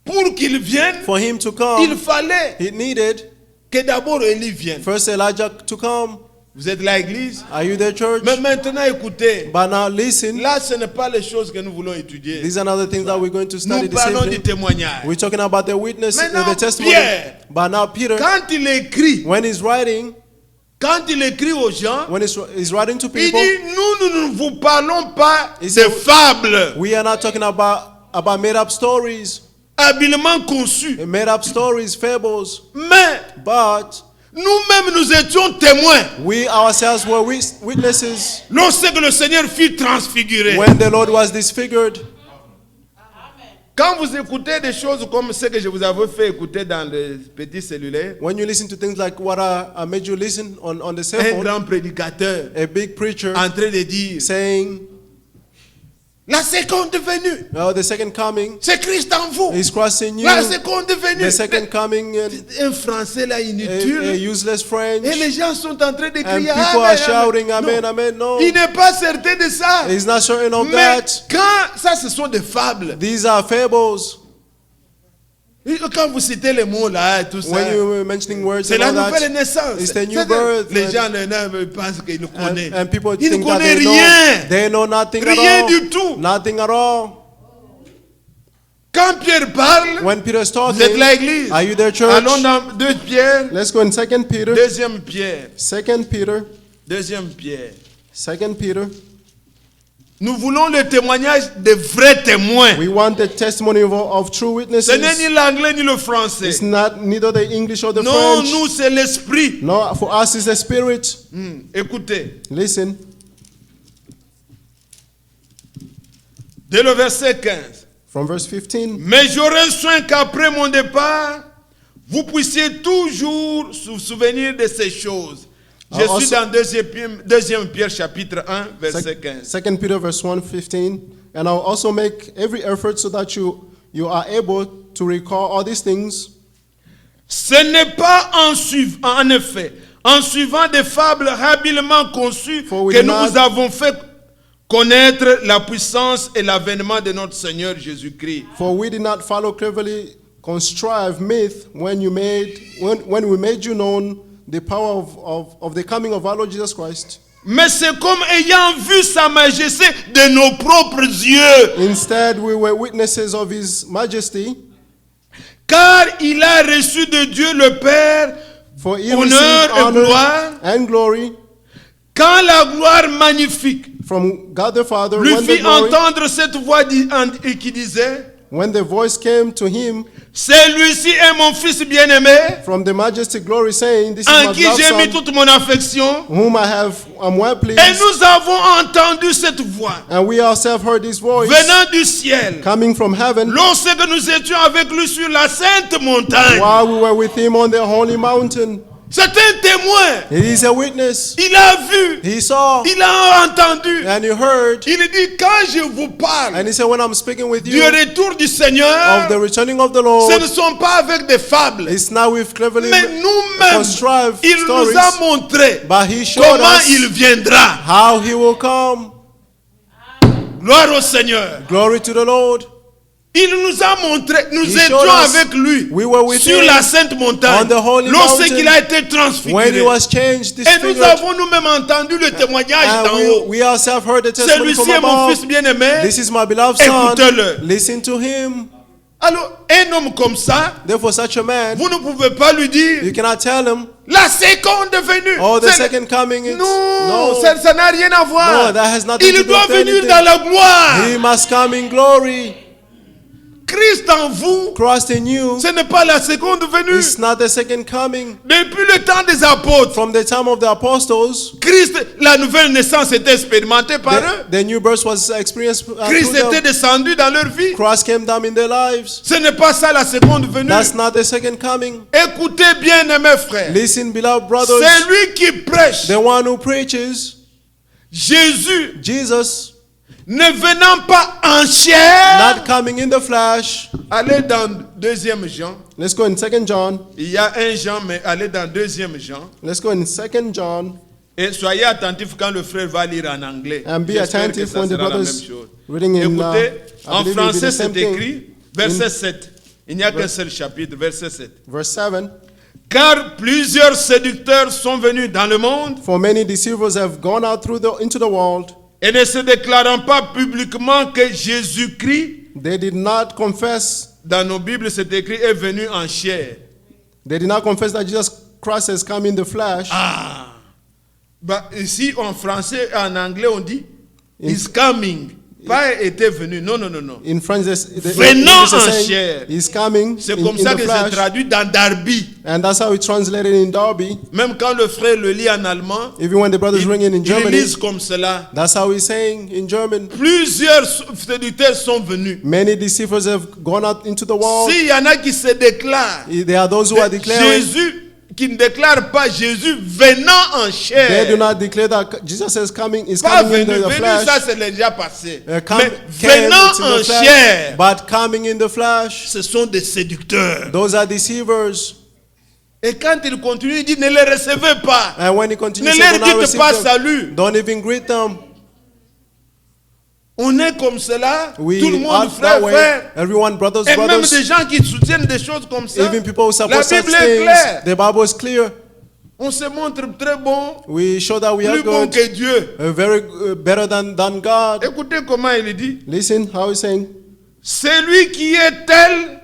Pour qu'il vienne, For him to il come, fallait he needed que d'abord Élie vienne. first Elijah to come. Vous êtes là, Église? Are you there, church? Mais maintenant, écoutez. But now listen, Là, ce n'est pas les choses que nous voulons étudier. these are not the things that we're going to study Nous this parlons du evening. témoignage. We're talking about the witness, Maintenant, the testimony. Pierre, But now Peter, quand il écrit, when he's writing aux gens, to il people, dit, nous ne vous parlons pas He de said, fables we are not talking about made-up stories, habilement conçues. made-up stories, fables. Mais But nous-mêmes, nous étions témoins we ourselves were witnesses lorsque le Seigneur fut transfiguré. when the Lord was disfigured. Quand vous écoutez des choses comme ce que je vous avais fait écouter dans le petit cellulaire, When you listen to things like what I made you listen on the cell un phone, grand prédicateur a big preacher en train de dire, saying, la seconde venue, oh, the second coming c'est Christ en vous. is crossing you. La seconde venue, The second coming, un français là a inutile. useless French. Et les gens sont en train de And crier, people are shouting, Amen, Non. Amen. No, Il n'est pas certain de ça. he's not certain of Mais that. quand ça, ce sont des fables. These are fables. Et quand vous citez les mots là, tout ça, When you were mentioning words c'est and la all nouvelle that, naissance. it's the new C'est-à-dire, birth. Les gens pensent qu'ils le connaissent. And people Ils ne think that connaissent they know. rien. They know nothing at Rien all. du tout. Nothing at all. Quand Pierre parle, When Peter's vous êtes talking, l'église. are you there, church? Allons dans 2 Pierre, Let's go in 2 Peter. 2e Pierre, 2 Peter. 2e Pierre. 2 Peter. Nous voulons le témoignage des vrais témoins. We want the testimony of true witnesses. Ce n'est ni l'anglais ni le français. It's not neither the English or the Non, French. nous c'est l'esprit. No, for us it's the Spirit. Écoutez, Listen. dès le verset 15. From verse 15. Mais j'aurai soin qu'après mon départ, vous puissiez toujours vous souvenir de ces choses. Je Also- suis dans 2e Pierre chapitre 1, verset 15. 2 Peter verse 1:15. And I'll also make every effort so that you are able to recall all these things. Ce n'est pas en effet, en suivant des fables habilement conçues For we que do nous not- vous avons fait connaître la puissance et l'avènement de notre Seigneur Jésus-Christ. For we did not follow cleverly contrived myth when we made you known the power of the coming of our Lord Jesus Christ. Mais c'est comme ayant vu sa majesté de nos propres yeux. Instead, we were witnesses of His majesty, Car il a reçu de Dieu le Père for He honneur received et honor gloire, and glory quand la gloire magnifique from God the Father. lui When the fit glory, entendre cette voix qui disait, when the voice came to him celui-ci est mon fils bien-aimé, from the majestic glory, saying, "This is en my qui beloved j'ai mis Son, toute mon affection. whom I'm well pleased." Et nous avons entendu cette voix And we ourselves heard His voice venant du ciel, coming from heaven lorsque nous étions avec lui sur la sainte montagne. while we were with Him on the holy mountain. C'est un témoin. He is a witness. Il a vu, He saw il a entendu. and he heard, Il dit, quand je vous parle and he said, "When I'm speaking with du you retour du of Seigneur, the returning of the ce Lord, ne sont pas avec des fables, it's not with cleverly mais nous-mêmes, contrived il stories, nous a montré but He showed comment us il viendra. how He will come." Gloire au Seigneur. Glory to the Lord. Il nous a montré, nous He étions showed us. avec lui We were with sur him la sainte montagne on the holy lorsqu'il mountain a été when He transfiguré. was changed, Et nous disfigured. avons nous-mêmes entendu le témoignage And d'en haut. we ourselves heard the testimony Celui-ci from est mon above. fils bien-aimé. This is my beloved Son. Écoutez-le. Listen to Him. Alors, un homme comme ça, Therefore, such a man, vous ne pouvez pas lui dire you cannot tell him, la seconde venue. "Oh, the C'est- second coming." It's, Non, no, ça n'a rien à voir. No, that has nothing Il to do doit with venir anything. dans la gloire. He must come in glory. Christ en vous, Christ in you, ce n'est pas la seconde venue. it's not the second coming. Depuis le temps des apôtres, From the time of the apostles, Christ, la nouvelle naissance était expérimentée par eux. the new birth was experienced Christ through était them. descendu dans leur vie. Christ came down in their lives. Ce n'est pas ça la seconde venue. That's not the second coming. Écoutez bien, mes frères. Listen, beloved brothers, C'est lui qui prêche. the one who preaches, Jésus, Jesus, ne venant pas en chair. not coming in the flesh. Allez dans 2 Jean. Let's go in 2 John. Il y a 1 Jean, mais allez dans 2 Jean. Let's go in 2 John. Et soyez attentifs quand le frère va lire en anglais. And be J'espère que attentive ça when the sera la brothers même chose. reading in, Écoutez, I en believe it will be français the c'est same thing. écrit, verset 7. Il n'y a qu'un seul chapitre, verset 7. Verse 7. Car plusieurs séducteurs sont venus dans le monde For many deceivers have gone out into the world. et ne se déclarant pas publiquement que Jésus-Christ, They did not confess. dans nos Bibles c'est écrit, est venu en chair. They did not confess that Jesus Christ has come in the flesh. Ah, bah, ici en français et en anglais on dit is coming, pas était venu. Non, non, non, non. In French, Venant en chair. He's coming C'est in, comme in ça the que c'est flesh. traduit dans Darby. And that's how it's translated in Darby. Même quand le frère le lit en allemand, Even when the brothers ils, ring in ils Germany, lisent comme cela. that's how he's saying in German. Plusieurs séducteurs sont venus. Many deceivers have gone out into the world. S'il y en a qui se déclarent, There are those who are declaring. Jésus, qui ne déclarent pas Jésus venant en chair. They do not declare that Jesus is coming in Pas the venu, venu, flesh. ça c'est déjà passé. Mais Came venant into en the flesh, chair, but coming in the flesh. ce sont des séducteurs. Those are deceivers. Et quand il continue, il dit ne les recevez pas. And when he Ne continues, to leur do not dites receive pas them, salut. don't even greet them. On est comme cela, We tout le monde are frère, that way. frère. Everyone, brothers, Et même brothers. des gens qui soutiennent des choses comme ça. Even people who support La such Bible est things, claire. the Bible is clear. On se montre très bon, We show that we are plus bon good, que Dieu. very better than God. Écoutez comment il dit. Listen how he's saying. Celui qui est tel,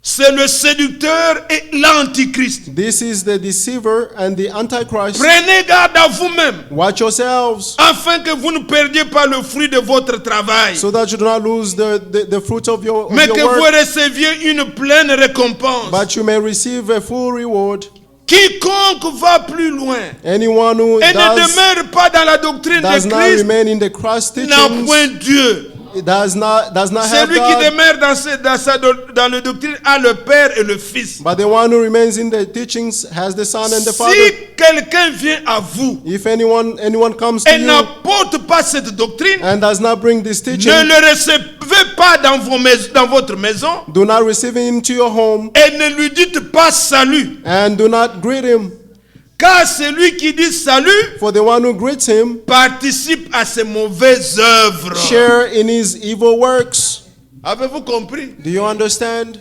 c'est le séducteur et l'antichrist. This is the deceiver and the antichrist. Prenez garde à vous-même, Watch yourselves afin que vous ne perdiez pas le fruit de votre travail, so that you do not lose the fruit of your mais que vous work, receviez une pleine récompense. but you may receive a full reward. Quiconque va plus loin Anyone who et ne does demeure pas dans la doctrine not de Christ remain in the Christ n'a teachings, point Dieu. does not have Celui qui God. demeure dans le doctrine a le Père et le Fils. But the one who remains in the teachings has the Son and the Father. Si quelqu'un vient à vous If anyone comes to et you n'apporte pas cette doctrine, and does not bring this teaching, ne le recevez pas dans votre maison do not receive him into your home et ne lui dites pas salut. and do not greet him. Car celui qui dit salut For the one who greets him participe à ses mauvaises œuvres. share in his evil works. Avez-vous compris? Do you understand?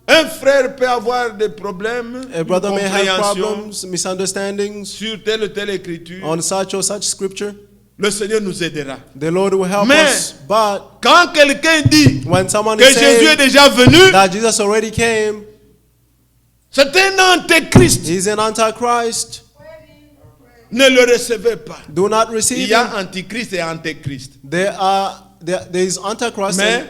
Un frère peut avoir des problèmes A brother de may have compréhension problems, misunderstandings sur telle ou telle écriture. on such or such scripture. Le Seigneur nous aidera. The Lord will help Mais- us. But Quand quelqu'un dit when someone que is Jésus est saying déjà venu, that Jesus already came, c'est un antéchrist. he's an antichrist. Ne le recevez pas. Do not Il receive y a him. antichrist et antéchrist. There is antichrist Mais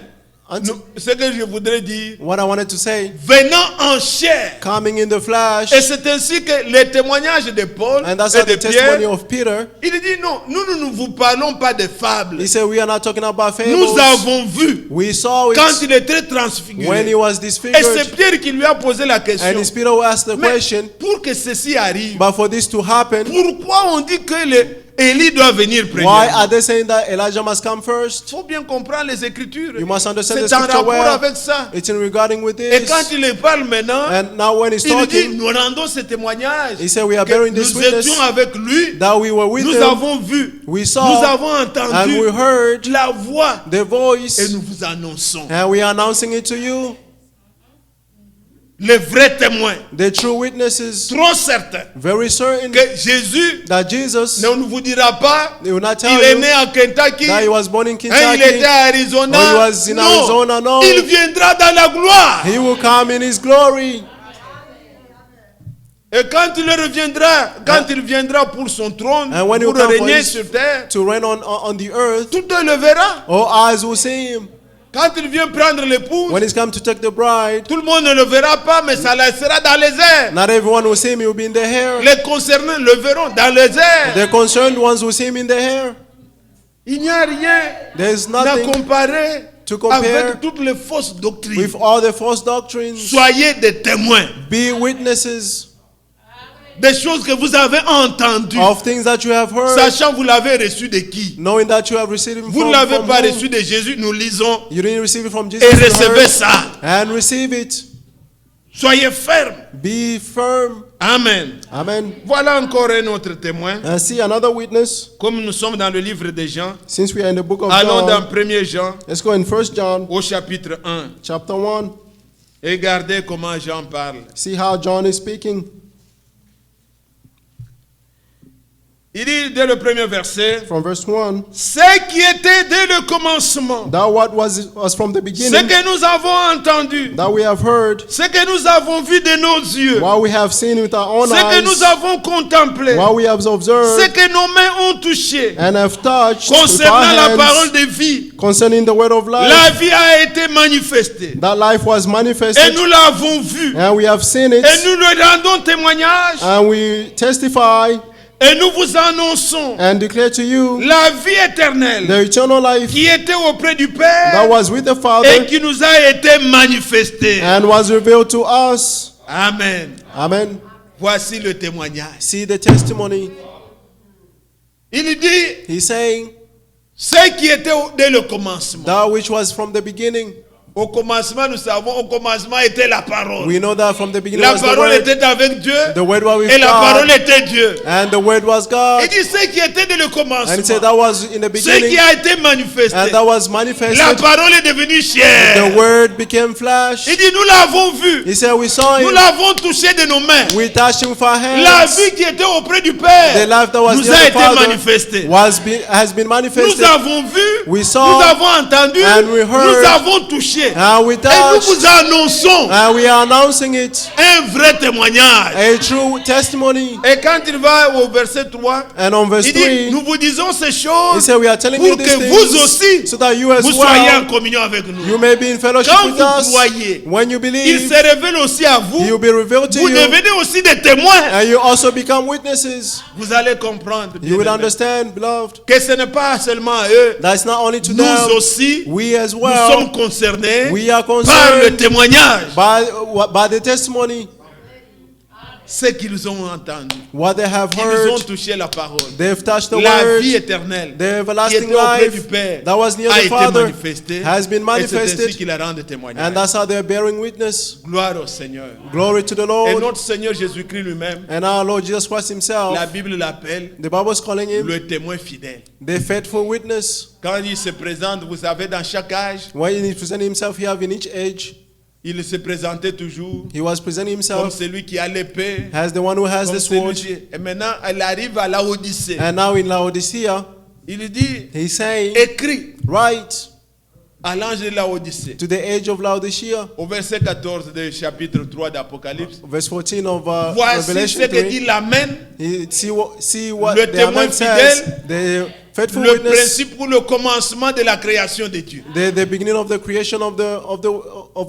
and ce que je voudrais dire, what I wanted to say, venant en chair. coming in the flesh, Et c'est ainsi que les témoignages de Paul and that's et how de the testimony Pierre, of Peter. il dit non, nous ne vous parlons pas de fables. He said, we are not talking about Nous fables. avons vu We saw quand it il était when transfiguré. he was Et c'est disfigured. Pierre qui lui a posé la And question. it's Peter who asked the Mais question, pour que ceci arrive, but for this to happen, pourquoi on dit que Élie doit venir why premier? are they saying that Elijah must come Il first? faut bien comprendre les Écritures. You must understand the C'est en scripture rapport well. avec ça. It's in regarding with Et this. quand il parle maintenant, And now when he's il dit, talking, nous rendons ce témoignage. he said, we are Que bearing this nous witness étions avec lui, that we were with nous him, avons vu, we nous saw, avons and entendu we heard la voix the et voice, nous vous annonçons. and we are announcing it to you. Les vrais témoins, The true witnesses, trop certains very certain que Jésus that Jesus, ne vous dira pas, they will not tell il est you né en Kentucky, that he was born in hein, il Kentucky, était à Arizona. or he was in Arizona. No, Il viendra dans la gloire. he will come in his glory. Et quand il viendra pour son trône, And when he pour will come for régner his- sur terre, To reign on the earth, tout le verra. all eyes will see him. Quand il vient prendre l'épouse, when he's come to take the bride, tout le monde ne le verra pas, mais ça la sera dans les airs. not everyone will see him, he will be in the air. Les concernés le verront dans les airs. The concerned ones will see him in the air. Il n'y a rien There's à nothing comparer to compare avec toutes les fausses doctrines. with all the false doctrines. Soyez des témoins Be witnesses des choses que vous avez entendues, of things that you have heard, sachant vous l'avez reçu de qui. knowing that you have received it Vous ne from, l'avez from pas whom. reçu de Jésus, nous lisons You didn't receive it from Jesus. et you recevez heard, ça. and receive it. Soyez fermes. Be firm. Amen. Amen. Voilà encore un autre témoin. And see another witness. Comme nous sommes dans le livre de Jean, Since we are in the book of allons dans John, 1er Jean let's go in 1 John au chapitre 1 chapter 1. et regardez comment Jean parle. See how John is speaking. Il dit dès le premier verset, From verse 1. ce qui était dès le commencement, That what was from the ce beginning, que nous avons entendu, that we have heard, ce que nous avons vu de nos yeux, what we have seen with our own ce que nous eyes, avons contemplé, what we have ce observed que nos mains ont touché, and have touched with our concernant la parole hands de vie, concerning the word of la life. vie a été manifestée. That life was Et manifested, nous l'avons vu. and we have seen it, Et nous le rendons témoignage. and we testify Et nous vous annonçons and declare to you la vie éternelle the eternal life qui était auprès du that Père was with the et Father qui nous a été manifestée. and was revealed to us. Amen. Amen. Voici le témoignage. See the testimony. Il dit He's saying ce qui était dès le commencement. that which was from the beginning. Au commencement, nous savons, au commencement était la parole. We know that from the beginning La was the parole word. était avec Dieu The word was with et la parole God, était Dieu. and the word was God. Il dit ce qui était dès le And he said commencement. that was in the Ce qui beginning, a été manifesté. and that was La manifested. parole est devenue The chair. word became flesh. Il dit nous l'avons vu. He said we saw Nous him. l'avons touché de nos mains. We touched him with our La hands. vie qui était auprès du The Père life that was nous near a the été Father manifestée. has been Nous manifested. avons vu, We nous saw, avons entendu, and we heard, nous avons touché. and we Et nous touched, vous annonçons and we are announcing it. un vrai témoignage. A true testimony. Et quand il va au verset 3, And on verse il dit, 3, nous vous disons ces he choses said we are telling pour you these que vous things aussi, so that you as vous soyez en well, communion avec nous. you may be in fellowship Quand with vous us. croyez, When you il believe, se révèle aussi à vous. he will be revealed to Vous you, devenez aussi des témoins. and you also become witnesses. Vous allez comprendre, You will bien-aimés, understand, beloved, que ce n'est pas seulement à eux. that's not only to Nous them, aussi, we as nous well, sommes concernés we are par le concerned témoignage. by the testimony, Ce qu'ils ont entendu. what they have Ils ont heard. touché la parole. They've touched the La word. vie éternelle The qui everlasting était auprès du life Père that was near a the été Father manifestée. has been Et c'est ainsi manifested, qu'il a rendu and témoignage. that's how they're bearing witness. Gloire au Seigneur. Glory to the Et Lord. notre Seigneur Jésus-Christ lui-même, And our Lord Jesus Christ himself, la Bible l'appelle the Bible is calling him le témoin fidèle. the faithful witness. Quand il se présente, vous savez, dans chaque âge, When he presented himself here in each age, il se présentait toujours he was presenting comme himself celui qui a l'épée. as the one who has Comme the celui sword. qui- Et maintenant, elle arrive à la Odyssée. And now in Laodicea, Il dit, he's saying, écrit write à l'ange de la Odyssée. to the age of Laodicea, Au verset 14 du chapitre 3 d'Apocalypse. verse 14 of Voici ce Revelation que 3. dit l'Amen, See what Le the témoin Amen says, fidèle, the faithful le witness, principe pour le commencement de la création de Dieu. the beginning of the creation of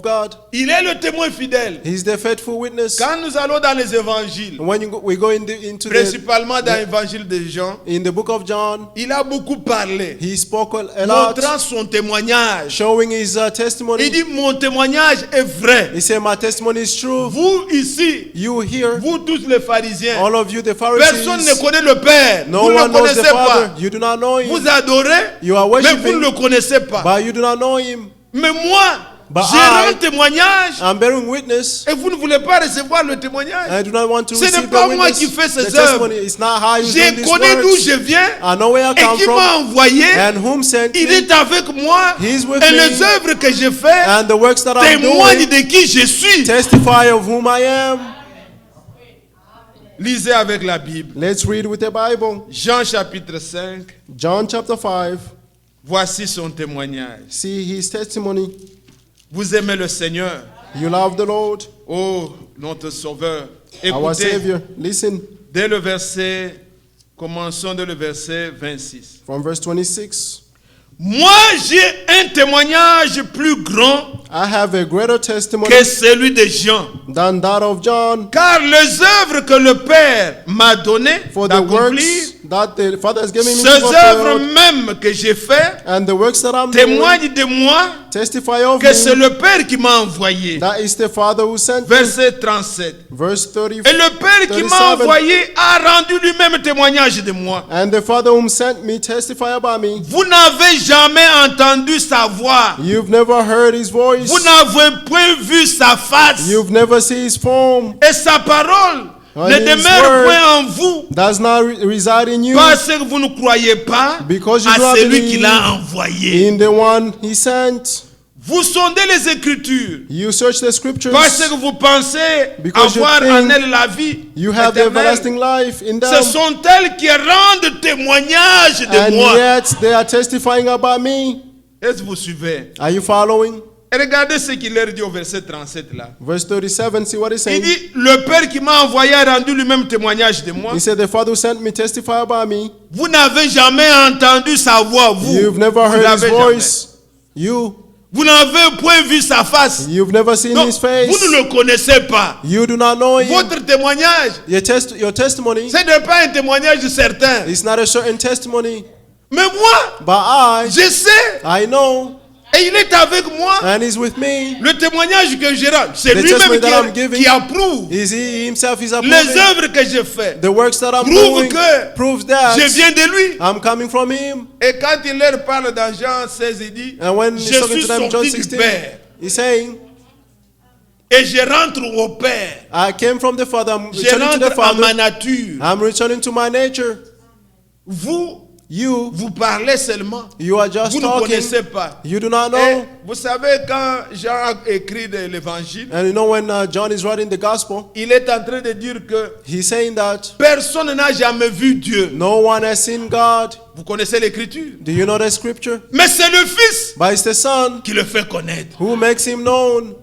God. Il est le témoin fidèle. He's the faithful witness. Quand nous allons dans les évangiles, When we go into principalement dans l'évangile de Jean, in the book of John, il a beaucoup parlé, he spoke a lot, montrant son témoignage. showing his Il testimony. dit, mon témoignage est vrai. He said, my testimony is true. Vous ici, You here, vous tous les pharisiens, all of you, the personne ne Pharisees, connaît le Père. no Vous ne le one knows the connaissez pas. Father. You do not know him, Vous adorez, You are mais vous ne worshiping, le connaissez pas. but you do not know him. Mais moi, But j'ai I- un témoignage I'm bearing witness. et vous ne voulez pas recevoir le témoignage. I do not want to Ce n'est receive pas the moi witness. qui fais ces The testimony œuvres. is not how you Je do these connais d'où works. je viens I know where I et come qui m'a from envoyé. and whom sent Il me. est avec moi He is with et me. les œuvres que je fais And the works that I'm témoignent doing de qui je suis. testify of whom I am. Lisez avec la Bible. Let's read with the Bible. Jean chapitre 5. John chapter 5. Voici son témoignage. See his testimony. Vous aimez le Seigneur, You love the Lord, oh notre Sauveur. our Écoutez, Savior. Listen dès le verset, commençons dès le verset 26. from verse 26. Moi, j'ai un témoignage plus grand I have a greater testimony que celui de Jean. than that of John. Car les œuvres que le Père m'a données For the d'accomplir, works that the Father has given me ces to œuvres fulfill, même que j'ai fait, and the works that I'm doing, témoignent de moi testify of que c'est me. le Père qui m'a envoyé. That is the Father who sent me. Verset 37. Verse 30. Et le Père qui m'a 37. envoyé a rendu lui-même témoignage de moi. And the Father whom sent me testify about me. Vous n'avez jamais entendu sa voix. You've never heard his voice. Vous n'avez point vu sa face. You've never seen his form. Et sa parole And ne his demeure word point en vous. does not reside in you, Parce que vous ne croyez pas because you à do not celui believe qui l'a envoyé. in the one he sent. Vous sondez les Écritures. You search the scriptures. Parce que vous pensez Because you avoir think en elle la vie. You have the éternelle. everlasting life in Ce them. sont elles qui rendent témoignage de And moi. yet they are testifying about me. Est-ce que vous suivez? Are you following? Et regardez ce qu'il leur dit au verset 37 là. Verse 37, see what he's Il saying. dit, le Père qui m'a envoyé a rendu lui-même témoignage de moi. He said, the Father who sent me testify about me. Vous n'avez jamais entendu sa voix, vous. You've never Vous heard his l'avez voice. You. Vous n'avez point vu sa face. You've never seen Non, his face. vous ne le connaissez pas. You do not know him. Votre témoignage, Your testimony ce n'est pas un témoignage certain. is not a certain testimony. Mais moi, But je sais, I know, et il est avec moi. and he's with me. Le témoignage que je rends, c'est The lui-même testimony that I'm qui giving approuve. Is he himself is Les approving. œuvres que je fais The works that I'm Prove doing que proves that je viens de lui. I'm coming from him. Et quand il leur parle dans Jean 16, il dit, And when je he's talking suis to them in John sorti du 16, Père he's saying, et je rentre au Père. I came from the Father, I'm Je returning to the rentre à ma Father, nature. I'm returning to my nature. Vous, You vous parlez seulement. are just Vous ne talking. connaissez pas. You do not Et know. vous savez, quand Jean a écrit l'évangile, And you know when John is writing the gospel, il est en train de dire que he's saying that personne n'a jamais vu Dieu. no one has seen God. Vous connaissez l'écriture. Do you know the scripture? Mais c'est le Fils But it's the Son qui le fait connaître. who makes him known.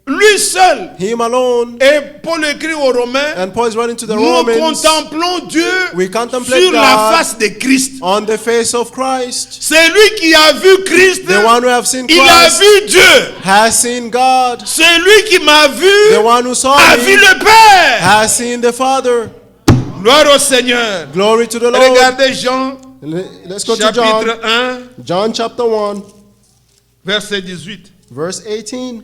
Lui seul. Him alone. Et Paul écrit aux Romains, And Paul is writing to the nous Romans, contemplons Dieu we contemplate sur la God face de Christ. on the face of Christ. C'est lui qui a vu Christ. The one who have seen Il a Christ vu Dieu. has seen God. Celui qui m'a vu The one who saw a vu me le Père. has seen the Father. Gloire au Seigneur. Glory to the Lord. Regardez Jean, Let's go to John. chapitre 1, John chapter 1, verset 18. verse 18.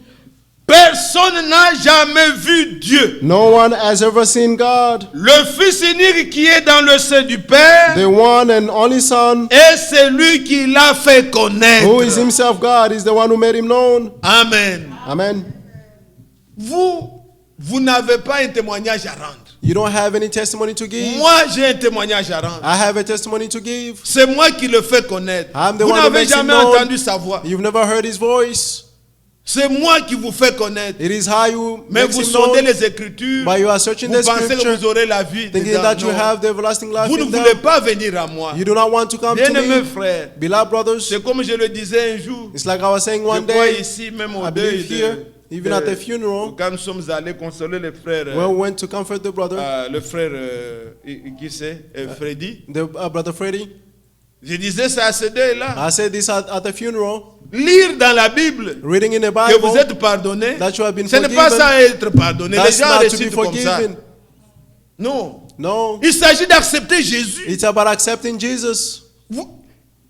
Personne n'a jamais vu Dieu. No one has ever seen God. Le Fils unique qui est dans le sein du Père The one and only Son, est celui qui l'a fait connaître. who is himself God, is the one who made him known. Amen. Amen. Vous n'avez pas un témoignage à rendre. You don't have any testimony to give. Moi, j'ai un témoignage à rendre. I have a testimony to give. C'est moi qui le fais connaître. I'm the Vous one who n'avez makes him jamais known. entendu sa voix. You've never heard his voice. C'est moi qui vous fais connaître. It is how you Mais makes vous him sondez known. les Écritures. But you are searching Vous the pensez que scripture, vous aurez la vie. thinking dedans. that you Non. have the everlasting life Vous ne in voulez them. pas venir à moi. You do not want to come to Bien-aimés me. frères, Beloved brothers, c'est comme je le disais un jour. it's like I was saying Je one crois day, ici, même au I deuil believe here, even at the funeral, quand nous sommes allés consoler les frères, when we went to comfort the brother, le frère, qui c'est, Freddy. Brother Freddie, Je disais ça à ce deuil-là. I said this at the funeral, Lire dans la Bible reading in the que vous Bible, êtes pardonné, that you have been ce n'est pas forgiven. ça être pardonné. Les That's gens not to be récitent comme ça. forgiven. Non. No, Il s'agit d'accepter Jésus. it's about accepting Jesus.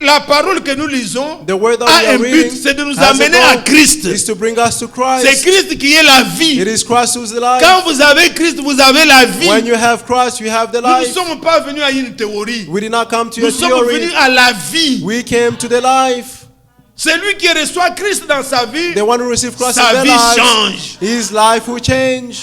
La parole que nous lisons The word that a we un are but, reading c'est de nous has a amener goal, à Christ. is to bring us to C'est Christ. Christ qui est la vie. It is Christ who's the life. Quand vous avez Christ, vous avez la vie. When you have Christ, you have the Nous ne life. sommes pas venus à une théorie. We did not come to Nous a sommes theory. venus à la vie. We came to the life. Celui qui reçoit Christ dans sa vie, The one who received Christ sa in their vie lives, change. his life will change.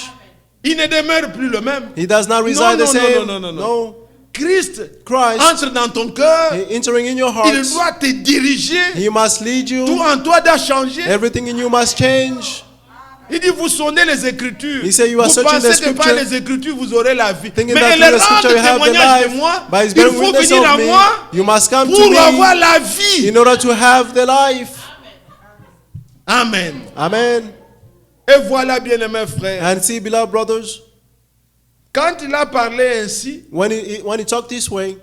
Il ne demeure plus le même. He does not reside the non, same. non. Christ Christ, entre dans ton cœur. entering in your Il heart, doit te diriger. he must lead Tout you. en toi doit changer. Everything in you must change. Il dit, vous sondez les Écritures. He said, you are Vous searching the pensez que par scripture, les Écritures, vous aurez la vie. thinking Mais that elle through the rend scripture you have the témoignage de life. moi. By his Il bearing faut witness venir à of me, moi you must come to pour avoir me la vie. in order to have the life. Amen. Amen. Et voilà, bien-aimés frères. And see, beloved brothers, Quand il a parlé ainsi, when he talked this way,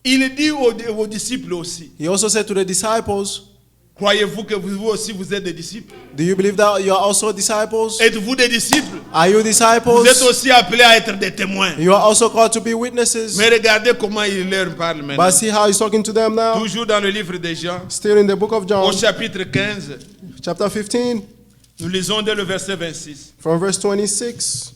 Il dit aux disciples aussi, He also said to the disciples, croyez-vous que vous aussi vous êtes des disciples? do you believe that you are also disciples? Êtes-vous des disciples? Are you Vous êtes disciples? aussi appelés à être des témoins. You are also called to be witnesses. Mais regardez comment il leur parle maintenant. But see how he's talking to them now? Toujours dans le livre de Jean, Still in the book of au John, chapitre 15, chapter 15, nous lisons dès le verset 26. from verse 26.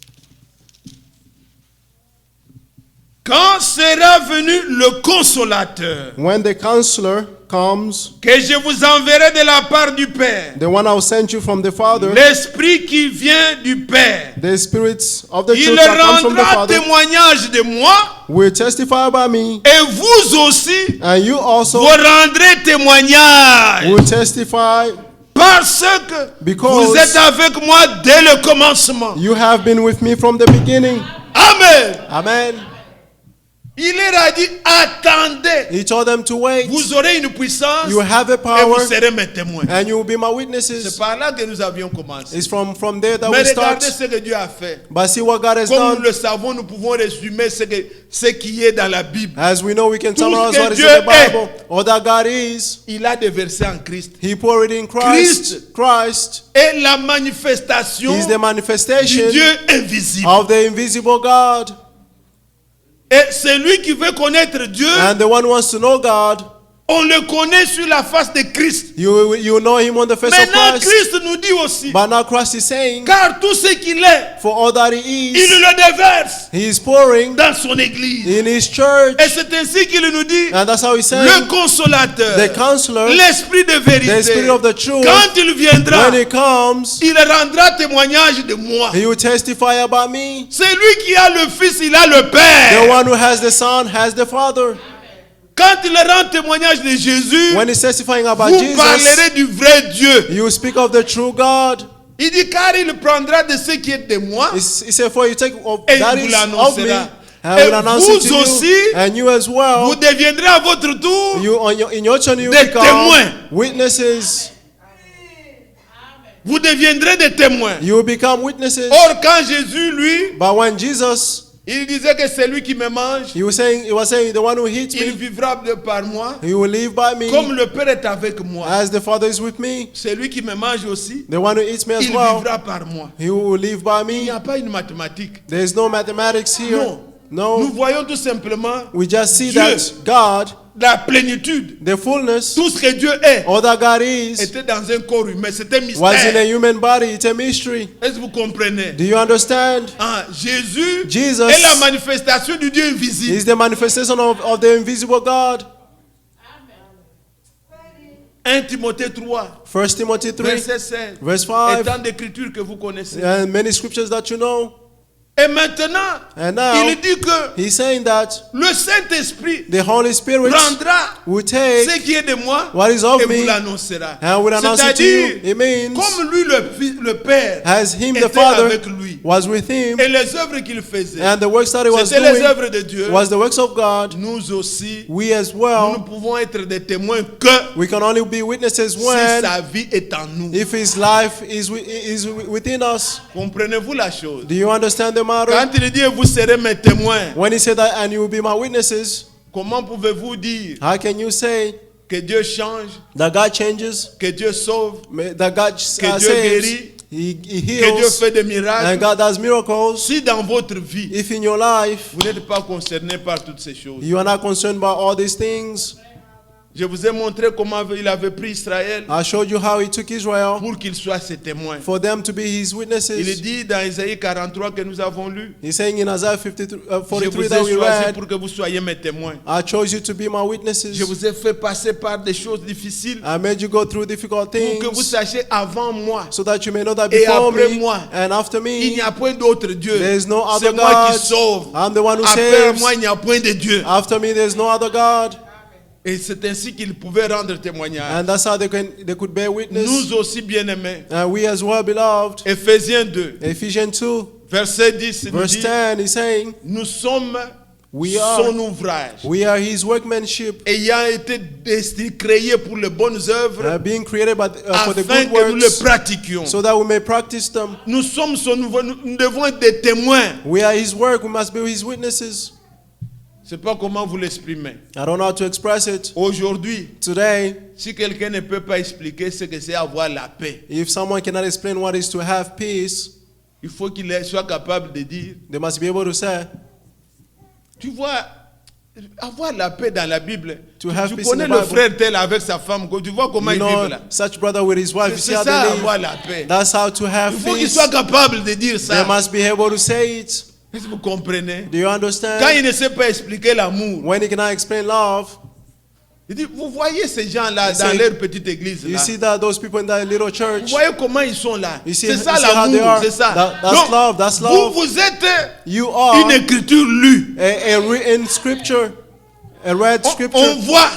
Quand sera venu le consolateur, When the counselor comes, que je vous enverrai de la part du Père, the one I will send you from the Father, l'Esprit qui vient du Père, the spirits of the il truth that comes from the rendra Father, témoignage de moi, will testify about me, et vous aussi, and you also vous rendrez témoignage. will testify, Parce que Because vous êtes avec moi dès le commencement. you have been with me from the beginning. Amen. Amen. Il leur a dit, attendez. He told them to wait. Vous aurez une puissance You have a et power, vous serez mes témoins. and you will be my C'est witnesses. par là que nous avions commencé. It's from there that Mais we start. regardez ce que Dieu a fait. But see what God has Comme nous done. le savons, nous pouvons résumer ce qui est dans la Bible. As we know, we can Tout ce summarize que what is Dieu in the est. Bible. All that God is, Il a déversé en Christ. He poured it in Christ. Christ Et la manifestation is the du manifestation Dieu invisible. of the invisible God. Et celui qui veut connaître Dieu, And the one who wants to know God, on le connaît sur la face de Christ. you know Him on the face of Maintenant, Christ. Christ nous dit aussi, But now Christ is saying, car tout ce qu'il est, for all that He il is, le déverse He is pouring dans son église. in His church. Et c'est ainsi qu'il nous dit, And that's how He's le saying, consolateur, the counselor, l'esprit de the vérité, Spirit of the truth, quand il viendra, when He comes, il rendra témoignage de moi. He will testify about me. C'est lui qui a le Fils, il a le The Père. one who has the Son has the Father. Quand il rend témoignage de Jésus, When He's testifying about vous Jesus, parlerez du vrai Dieu. you speak of the true God. Il dit, car il prendra de ce qui est de moi He said, for you take of et that il vous is of me, l'annoncera. and Et will announce it vous to aussi, you, and you as vous well. deviendrez à votre tour In your turn, you des become témoins. witnesses. Vous deviendrez des témoins. You will become witnesses. Or, quand Jésus, lui, But when Jesus, il disait que c'est lui qui me mange, he was saying, the one who hits il me, vivra de par moi. he will live by me, Comme le Père est avec moi, as the Father is with me. celui qui me mange aussi, The one who eats me as il well, vivra par moi. he will live by Il n'y me. a pas une mathématique. There is no mathematics here. Non. Nous No, voyons tout simplement we just see Dieu. that God, la plénitude. the fullness, Tout ce que Dieu est all that God is, était dans un corps humain. C'était un was in a mystère. human body. It's a mystery. Est-ce que vous comprenez? Do you understand? Ah, Jésus Jesus est la manifestation du Dieu invisible. is the manifestation of the invisible God. 1 Timothée 3, 1 Timothy 3, verset 16. verse Et 5, tant d'écritures que vous connaissez. and many scriptures that you know. Et maintenant, And now, il dit que he's saying that le Saint-Esprit the Holy Spirit prendra will take ce qui est de moi what is of et me vous l'annoncera. and will announce it to you. C'est-à-dire, It means, comme lui, le Père, as him, the était Father, avec lui. was with him, Et les œuvres qu'il faisait, and the works that he was c'était les doing œuvres de Dieu. was the works of God. Nous aussi, We as nous well, ne pouvons être des témoins que we can only be witnesses si when, sa vie est en nous. if his life is within us. Comprenez-vous la chose? Do you understand the matter? Quand il dit vous serez mes témoins, When he said that, and you will be my witnesses, comment pouvez-vous dire how can you say que Dieu change, that God changes, que Dieu sauve, that God que Dieu saves, guérit, he que Dieu heals, fait des and miracles, God does miracles? si dans votre vie, If in your life vous n'êtes pas concerné par toutes ces choses? you are not concerned about all these things, Je vous ai montré comment il avait pris Israël I showed you how he took Israel pour qu'il soit ses témoins. for them to be his Il witnesses. dit dans Isaïe 43 que nous avons lu, He's saying in Isaiah 43, je vous ai 43 that we choisi read, pour que vous soyez mes témoins. I chose you to be my Je witnesses. vous ai fait passer par des choses difficiles I made you go through difficult pour que vous things sachiez avant moi so that you may know that et before après me moi, and after il me, n'y a point d'autre Dieu. there is no C'est other moi qui God. sauve. I'm the one who Après saves. moi, il n'y a point de Dieu. After me, there is no other God. Et c'est ainsi qu'ils pouvaient rendre témoignage. And that's how they could bear witness. Nous aussi, bien-aimés. And we as well, beloved. Éphésiens 2, Ephesians 2, verset 10, il nous verse dit, 10, he's saying, nous sommes We are- son ouvrage, we are his workmanship, ayant été créés pour les bonnes œuvres, being created for the afin good que nous les works, pratiquions. so that we may practice them. Nous sommes son ouvrage, nous devons être des témoins. We are his work, we must be his witnesses. Je ne sais pas comment vous l'exprimez. I don't know how to express it. Aujourd'hui, Today, si quelqu'un ne peut pas expliquer ce que c'est avoir la paix, if someone cannot explain what is to have peace, il faut qu'il soit capable de dire, they must be able to say, tu vois, avoir la paix dans la Bible, To have tu peace connais in the le Bible. frère tel avec sa femme, tu vois comment you ils vivent know, là. such brother with his wife, you see C'est how ça, they avoir live. la paix. That's how to have Il faut qu'il peace. soit capable de dire They ça. must be able to say it. Est-ce que vous comprenez? Do you Quand understand? il ne sait pas expliquer l'amour, When he cannot explain love, il dit, vous voyez ces gens-là You dans see- leur petite église you là. see that those people in that little Vous church, voyez comment ils sont là. You see- C'est ça you see how they l'amour, are. c'est ça. That's Donc, love, that's love. vous êtes you are une écriture lue. a written scripture, a read On scripture. voit.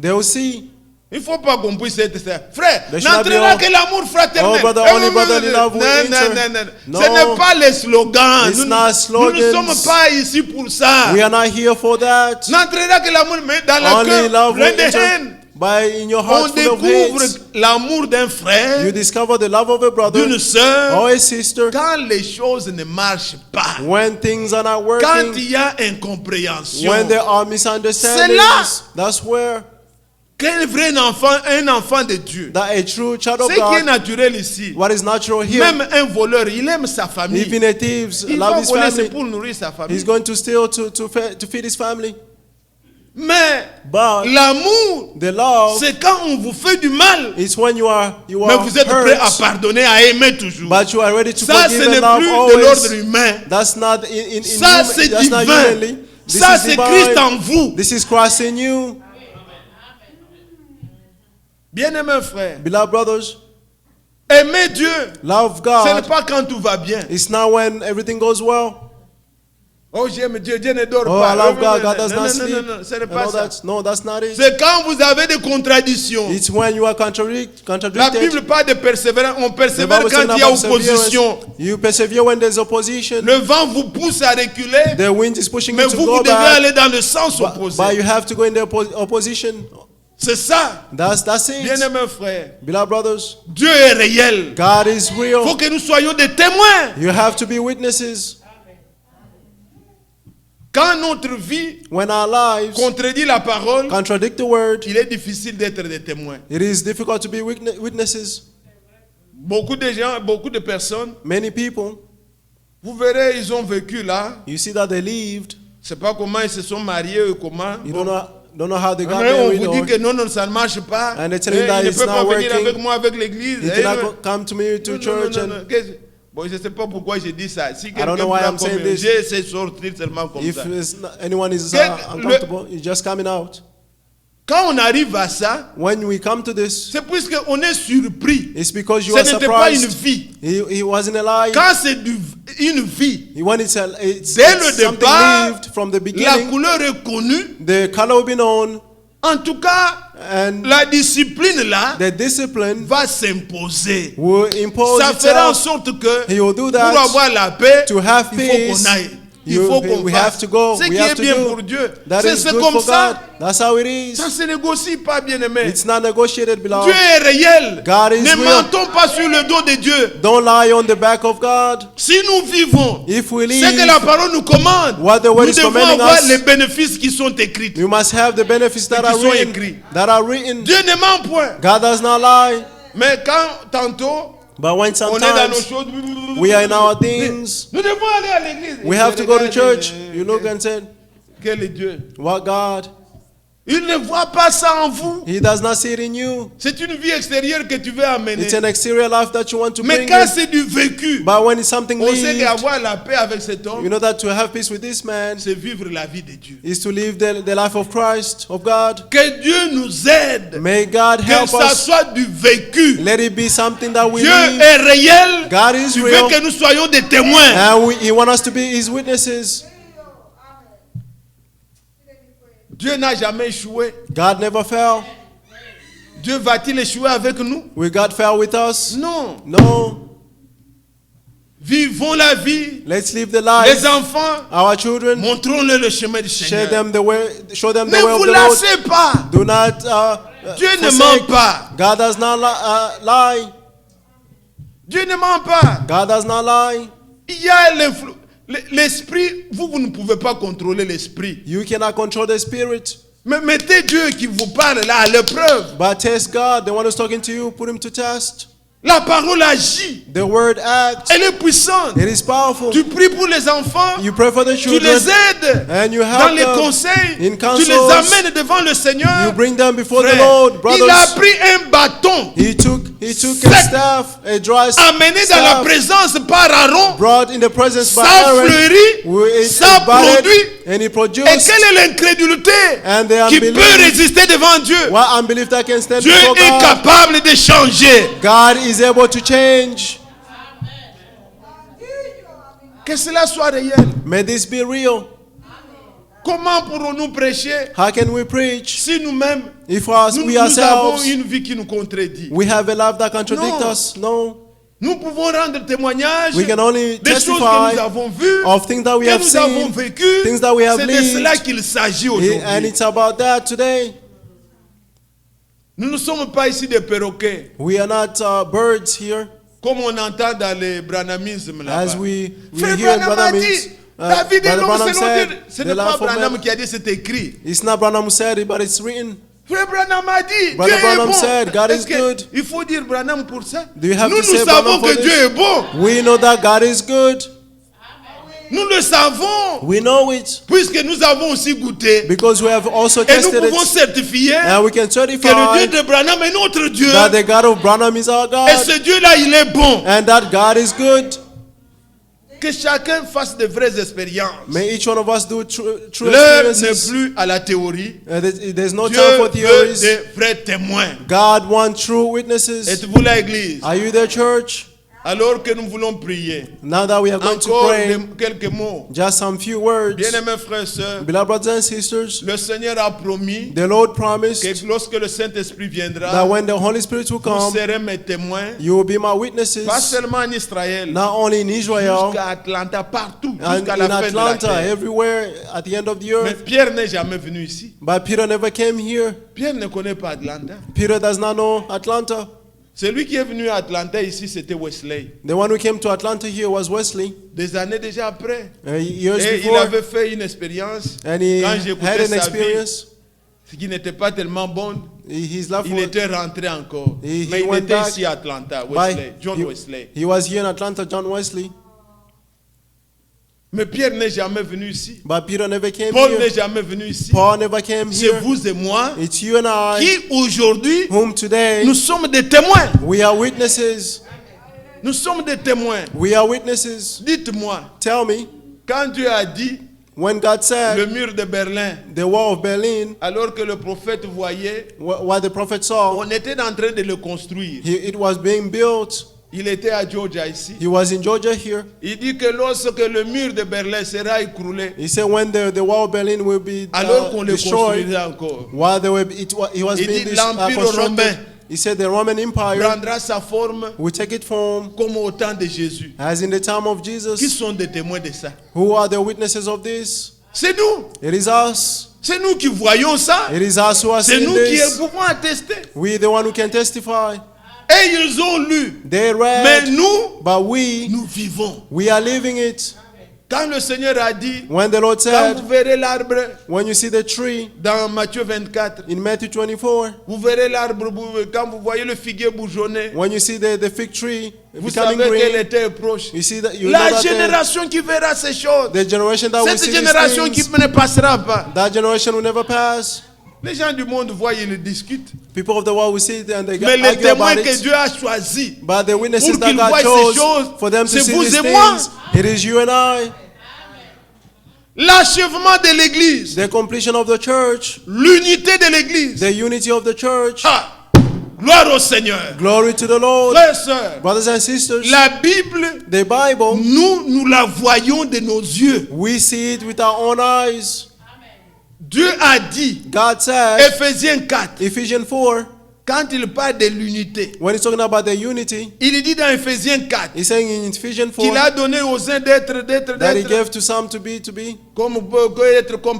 They will see. Il ne faut pas qu'on puisse être ça. Frère, There should not n'entrera be que l'amour fraternel. Oh, brother, Eh, only brotherly love will enter. Non. No. Ce n'est pas les slogans. It's Nous not ne slogans. sommes pas ici pour ça. We are not here for that. N'entrera que l'amour, mais dans le Only cœur love plein will de enter. haine. By in your On heart full of découvre hate, l'amour d'un frère, you discover the love of a brother d'une sœur, or a sister. quand les choses ne marchent pas. When things are not Quand working, il y a incompréhension. when there are misunderstandings, that's where Qu'un vrai enfant, un enfant de Dieu. that a true child of Ce qui est God, naturel ici. what is natural here, Même un voleur, il aime sa famille. even a thief Il love va his voler, c'est family. pour nourrir sa famille. He's going to steal to feed his family. Mais But l'amour, the love c'est quand on vous fait du mal. is when you are Mais vous êtes prêt à hurt, pardonner, à aimer toujours. but you are ready to Ça, ce forgive n'est and love plus de l'ordre always. humain. That's not in Ça, c'est that's not divin. humanly. This Ça, is c'est divine. Christ en vous. This is Christ in you. Bien-aimés frères, Beloved brothers, aimer Dieu, love ce n'est God. pas quand tout va bien. It's not when everything goes well. Oh, j'aime Dieu, Dieu ne dort Oh, pas. I love God. God does non, not non, sleep. non, non, ce n'est And pas all ça. that. No, that's not it. C'est quand vous avez des contradictions. It's when you are La contradicted. Bible parle de persévérance. On The persévère Bible quand says il y a about perseverance. opposition. You persevere when there's opposition. Le vent vous pousse à reculer, The wind is pushing mais you to vous go devez back, aller dans le sens but opposé. you have to go in the opposition. C'est ça, That's it. bien-aimés frères. Beloved brothers, Dieu est réel. God is Il real. faut que nous soyons des témoins. You have to be witnesses. Quand notre vie When our lives contredit la parole, contradict the word, il est difficile d'être des témoins. it is difficult to be witnesses. Beaucoup de gens, beaucoup de personnes, Many people, vous verrez, ils ont vécu là. you see that they lived. Je ne sais pas comment ils se sont mariés ou comment. You don't know how they got Mais on married. vous dit Or, que non, non, ça ne marche pas. And they tell you Eh, that il ne it's peut pas not venir working. avec moi avec l'église. you Eh, cannot non. come to me to Non, non, church. non, non, And non. Bon, je ne sais pas pourquoi je dis ça. Si quelqu'un don't know why prend I'm saying comme this. j'essaie de sortir seulement comme if ça. anyone is Que- uncomfortable, it's just coming out. Quand on arrive à ça, When we come to this, c'est puisqu'on est surpris. it's because you Ce are n'était pas une surprised. vie. He wasn't alive. Quand c'est une vie, When it's dès le something départ, lived from the la beginning, couleur est connue. the color will be known, En tout cas, and la discipline là the discipline va s'imposer. will impose Ça fera en itself. sorte que He will do pour that. avoir la paix, To have il faut peace, qu'on aille. Il you- faut qu'on we fasse. have to go. Ce We qui have est to bien do. pour Dieu. That C'est is good comme for ça. God. That's how it is. Ça se négocie pas, bien aimé. It's not negotiated, Dieu beloved. est réel. God is Ne real. mentons pas sur le dos de Dieu. Don't lie on the back of God. Si nous vivons If we ce que live, la parole nous commande, what the word nous is devons commanding avoir us, les bénéfices qui sont écrits. we must have the benefits that qui are sont written. écrits. That are written. Dieu ne ment point. God does not lie. Mais quand tantôt, But when on est dans nos sometimes choses, we are in our things, nous devons aller à l'église. we have to go to church. You look and say, Quel est Dieu? what God? Il ne voit pas ça en vous. He does not see it in you. C'est une vie extérieure que tu veux amener. It's an exterior life that you want to Mais bring quand in. c'est du vécu, But when it's something on sait lived, qu'avoir la paix avec cet homme, you know that to have peace with this man c'est vivre la vie de Dieu. is to live the life of Christ, of God. Que Dieu nous aide. May God Que help ça us. soit du vécu. Let it be something that we Dieu live. est réel. God is Tu veux real. que nous soyons des témoins. And He wants us to be His witnesses. Dieu n'a jamais échoué. God never fell. Dieu va-t-il échouer avec nous? Will God fail with us? Non. No. Vivons la vie. Let's live the life. Les enfants, Our children, montrons-leur le chemin du show Seigneur. them the way. Show them the Ne way of vous the Lord. lassez pas. Do not. Dieu ne forsake. ment pas. God does not lie. Dieu ne ment pas. God does not lie. Il y a l'influence. L'esprit, vous ne pouvez pas contrôler l'esprit. You cannot control the spirit. Mais mettez Dieu qui vous parle là à l'épreuve. But test God, the one who's talking to you, put him to test. La parole agit. The word acts. Elle est puissante. It is powerful. Tu pries pour les enfants. You pray for the Tu children. les aides And you dans help les them conseils. in Tu counsels. les amènes devant le Seigneur. You bring them before the Frère, Lord, il a brothers. pris un bâton He took a Sec. staff, a dry amené dans la staff, présence par Aaron. brought in the presence by Ça Aaron. fleurit, ça produit. And he Et produced. quelle est l'incrédulité And the qui unbelief. peut résister devant Dieu? What unbelief that can stand Dieu before est God? capable de changer. God is able to change. Que cela soit réel. May this be real. Comment pourrons-nous prêcher How can we preach si nous-mêmes, if nous we avons ourselves une vie qui nous contredit? we have a life that contradicts Non. us? No. Nous pouvons rendre témoignage We can only des choses que testify nous avons vues, of things that we que have nous avons seen, vécues. things that we have C'est de lived. cela qu'il s'agit And aujourd'hui. it's about that today. Nous ne sommes pas ici des perroquets, We are not birds here, comme on entend dans le branhamisme là-bas. as we Frère hear in Branham Brother a Means. dit, David est Brother l'homme Branham selon said, Dieu. Ce the n'est pas life of Branham man. qui a dit, c'est écrit. It's not Branham who said it, but it's written. Frère Branham a dit, Brother Dieu est Branham bon. said, God Est-ce is que good. il faut dire Branham pour ça? Do you have Nous, to say nous savons Branham for que Dieu this? est bon. We know that God is good. Nous le savons. We know it Puisque nous avons aussi goûté. because we have also Et nous tested pouvons it. certifier And we can que le Dieu certify de Branham est notre Dieu. that the God of Branham is our Et God. ce Dieu-là, il est bon. And that God is good. Que chacun fasse de vraies expériences. May each one of us do true L'heure n'est experiences. plus à la théorie. There's no Dieu time for veut theories. des vrais témoins. God wants true witnesses. Êtes-vous la Église? Are you there, church? Alors que nous voulons prier. Now that we are going to Encore pray, quelques mots. just some few words. Bien-aimés frères et sœurs, Beloved brothers and sisters, le Seigneur a promis the Lord promised que lorsque le Saint-Esprit viendra, that when the Holy Spirit will vous come, serez mes témoins, you will be my witnesses, pas seulement en Israël, not only in Israel, jusqu'à Atlanta, partout, and jusqu'à in la fin de la Atlanta, terre. everywhere at the end of the Mais earth. Pierre n'est jamais venu ici. But Peter never came here. Pierre ne connaît pas Atlanta. Peter does not know Atlanta. Celui qui est venu à Atlanta ici, c'était Wesley. The one who came to Atlanta here was Wesley. Des années déjà après. Years Et il before, avait fait une expérience. and he Quand had j'écoutais an sa vie, experience. ce qui n'était pas tellement bonne, His life il was, était rentré encore. He Mais il went était back ici à Atlanta, by- Wesley, John he- Wesley. He was here in Atlanta, John Wesley. Mais Pierre n'est jamais venu ici. But Peter never came Paul here. n'est jamais venu ici. Paul never came C'est here. vous et moi It's you and I qui aujourd'hui, whom today nous sommes des témoins. we are witnesses. Nous sommes des témoins. We are witnesses. Dites-moi, Tell me, quand Dieu a dit when God le said mur de Berlin, the wall of Berlin, alors que le prophète voyait, what the prophet saw, on était en train de le construire. it was being built. Il était à Georgia ici. He was in Georgia here. Il dit que lorsque le mur de Berlin sera écroulé, He said when the wall of Berlin will be alors qu'on le destroyed, construira encore, while they were, he was Il being dit l'Empire constructed, romain he said the Roman Empire prendra sa forme will take its form comme au temps de Jésus. as in the time of Qui Jesus. sont des témoins de ça? Who are the witnesses of this? C'est nous. It is us. C'est nous qui voyons ça. It is us who are C'est seeing nous qui this. pouvons attester. We the one who can testify. Et ils ont lu. They Mais read, nous, but we vivons. are living it. Quand le Seigneur a dit, When the Lord quand said, vous verrez l'arbre, when you see the tree dans Matthieu 24, in Matthew 24, vous verrez l'arbre, quand vous voyez le figuier bourgeonner, when you see the fig tree vous becoming savez qu'elle green, était proche. you see that you know La that génération qui verra ces choses, the generation that will cette see these génération qui things, ne passera pas. that generation will never pass. Les gens du monde voient, ils discutent. People of the world will see it and they Mais les argue témoins about que it. Dieu a choisis, But the witnesses pour that qu'ils God voient ces chose choses, for them to c'est see vous these et moi. things, it is you and I. l'achèvement de l'église, The completion of the church, l'unité de l'église. the unity of the church. Ah, gloire au Seigneur. Glory to the Lord. Frères et sœurs, Brothers and sisters, la Bible, the Bible, nous la voyons de nos yeux. we see it with our own eyes. Dieu a dit, God said, Ephésiens 4, Ephesians 4, quand il parle de l'unité, when he's talking about the unity, il dit dans Ephésiens 4 he's saying in Ephesians 4 qu'il a donné aux uns d'être, that he gave to some to be comme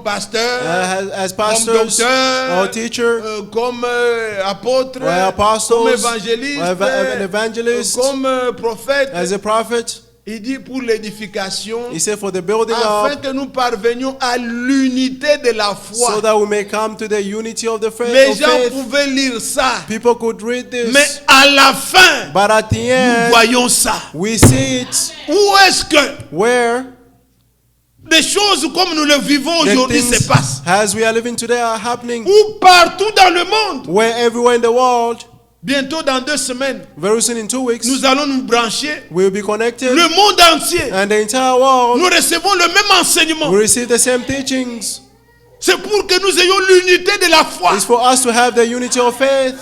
pasteur, as comme pastors docteur, or teacher, comme apôtre, or apostles, comme évangéliste, or an evangelist, comme prophète. as a prophet. Il dit pour l'édification, He said for the building afin up, que nous parvenions à l'unité de la so foi. that we may come to the unity of the Les faith. gens pouvaient lire ça, People could read this, mais à la fin, but at the nous end, voyons ça. we see it Où est-ce que where des choses comme nous le vivons the aujourd'hui se things passent? as we are living today are happening, Ou partout dans le monde. where everywhere in the world, Bientôt dans 2 semaines, very soon in 2 weeks, nous allons nous brancher. we will be connected, Le monde entier, and the entire world nous recevons le même enseignement. will receive the same teachings. C'est pour que nous ayons l'unité de la foi. It's for us to have the unity of faith.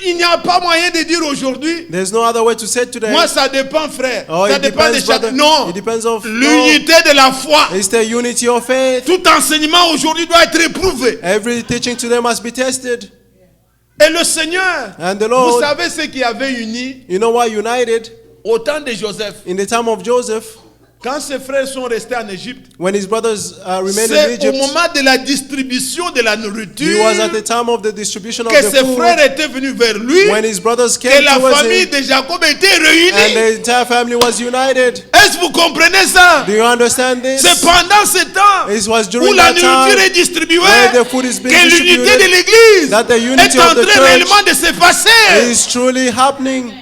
Il n'y a pas moyen de dire aujourd'hui, There's no other way to say it today. moi ça dépend frère, Oh, ça it dépend de depends, chacun. brother. Non, It depends of l'unité de la foi. It's the unity of faith. Tout enseignement aujourd'hui doit être éprouvé. Every teaching today must be tested. Et le Seigneur, And the vous Lord, savez ce qui avait uni you know what, united au temps de Joseph. in the time of Joseph, Quand ses frères sont restés en Égypte, when his brothers remained in c'est au Egypt, moment de la distribution de la he nourriture was at the time of the distribution of que the ses frères food, étaient venus vers lui, when his brothers que came la towards famille him, de Jacob était and réunie. the entire family was united. Est-ce que vous comprenez ça? Do you understand this? C'est pendant ce temps It was où during la that nourriture time est distribuée where the food is being que l'unité distributed, de l'Église that the unity est en of the train church réellement de se passer. is truly happening.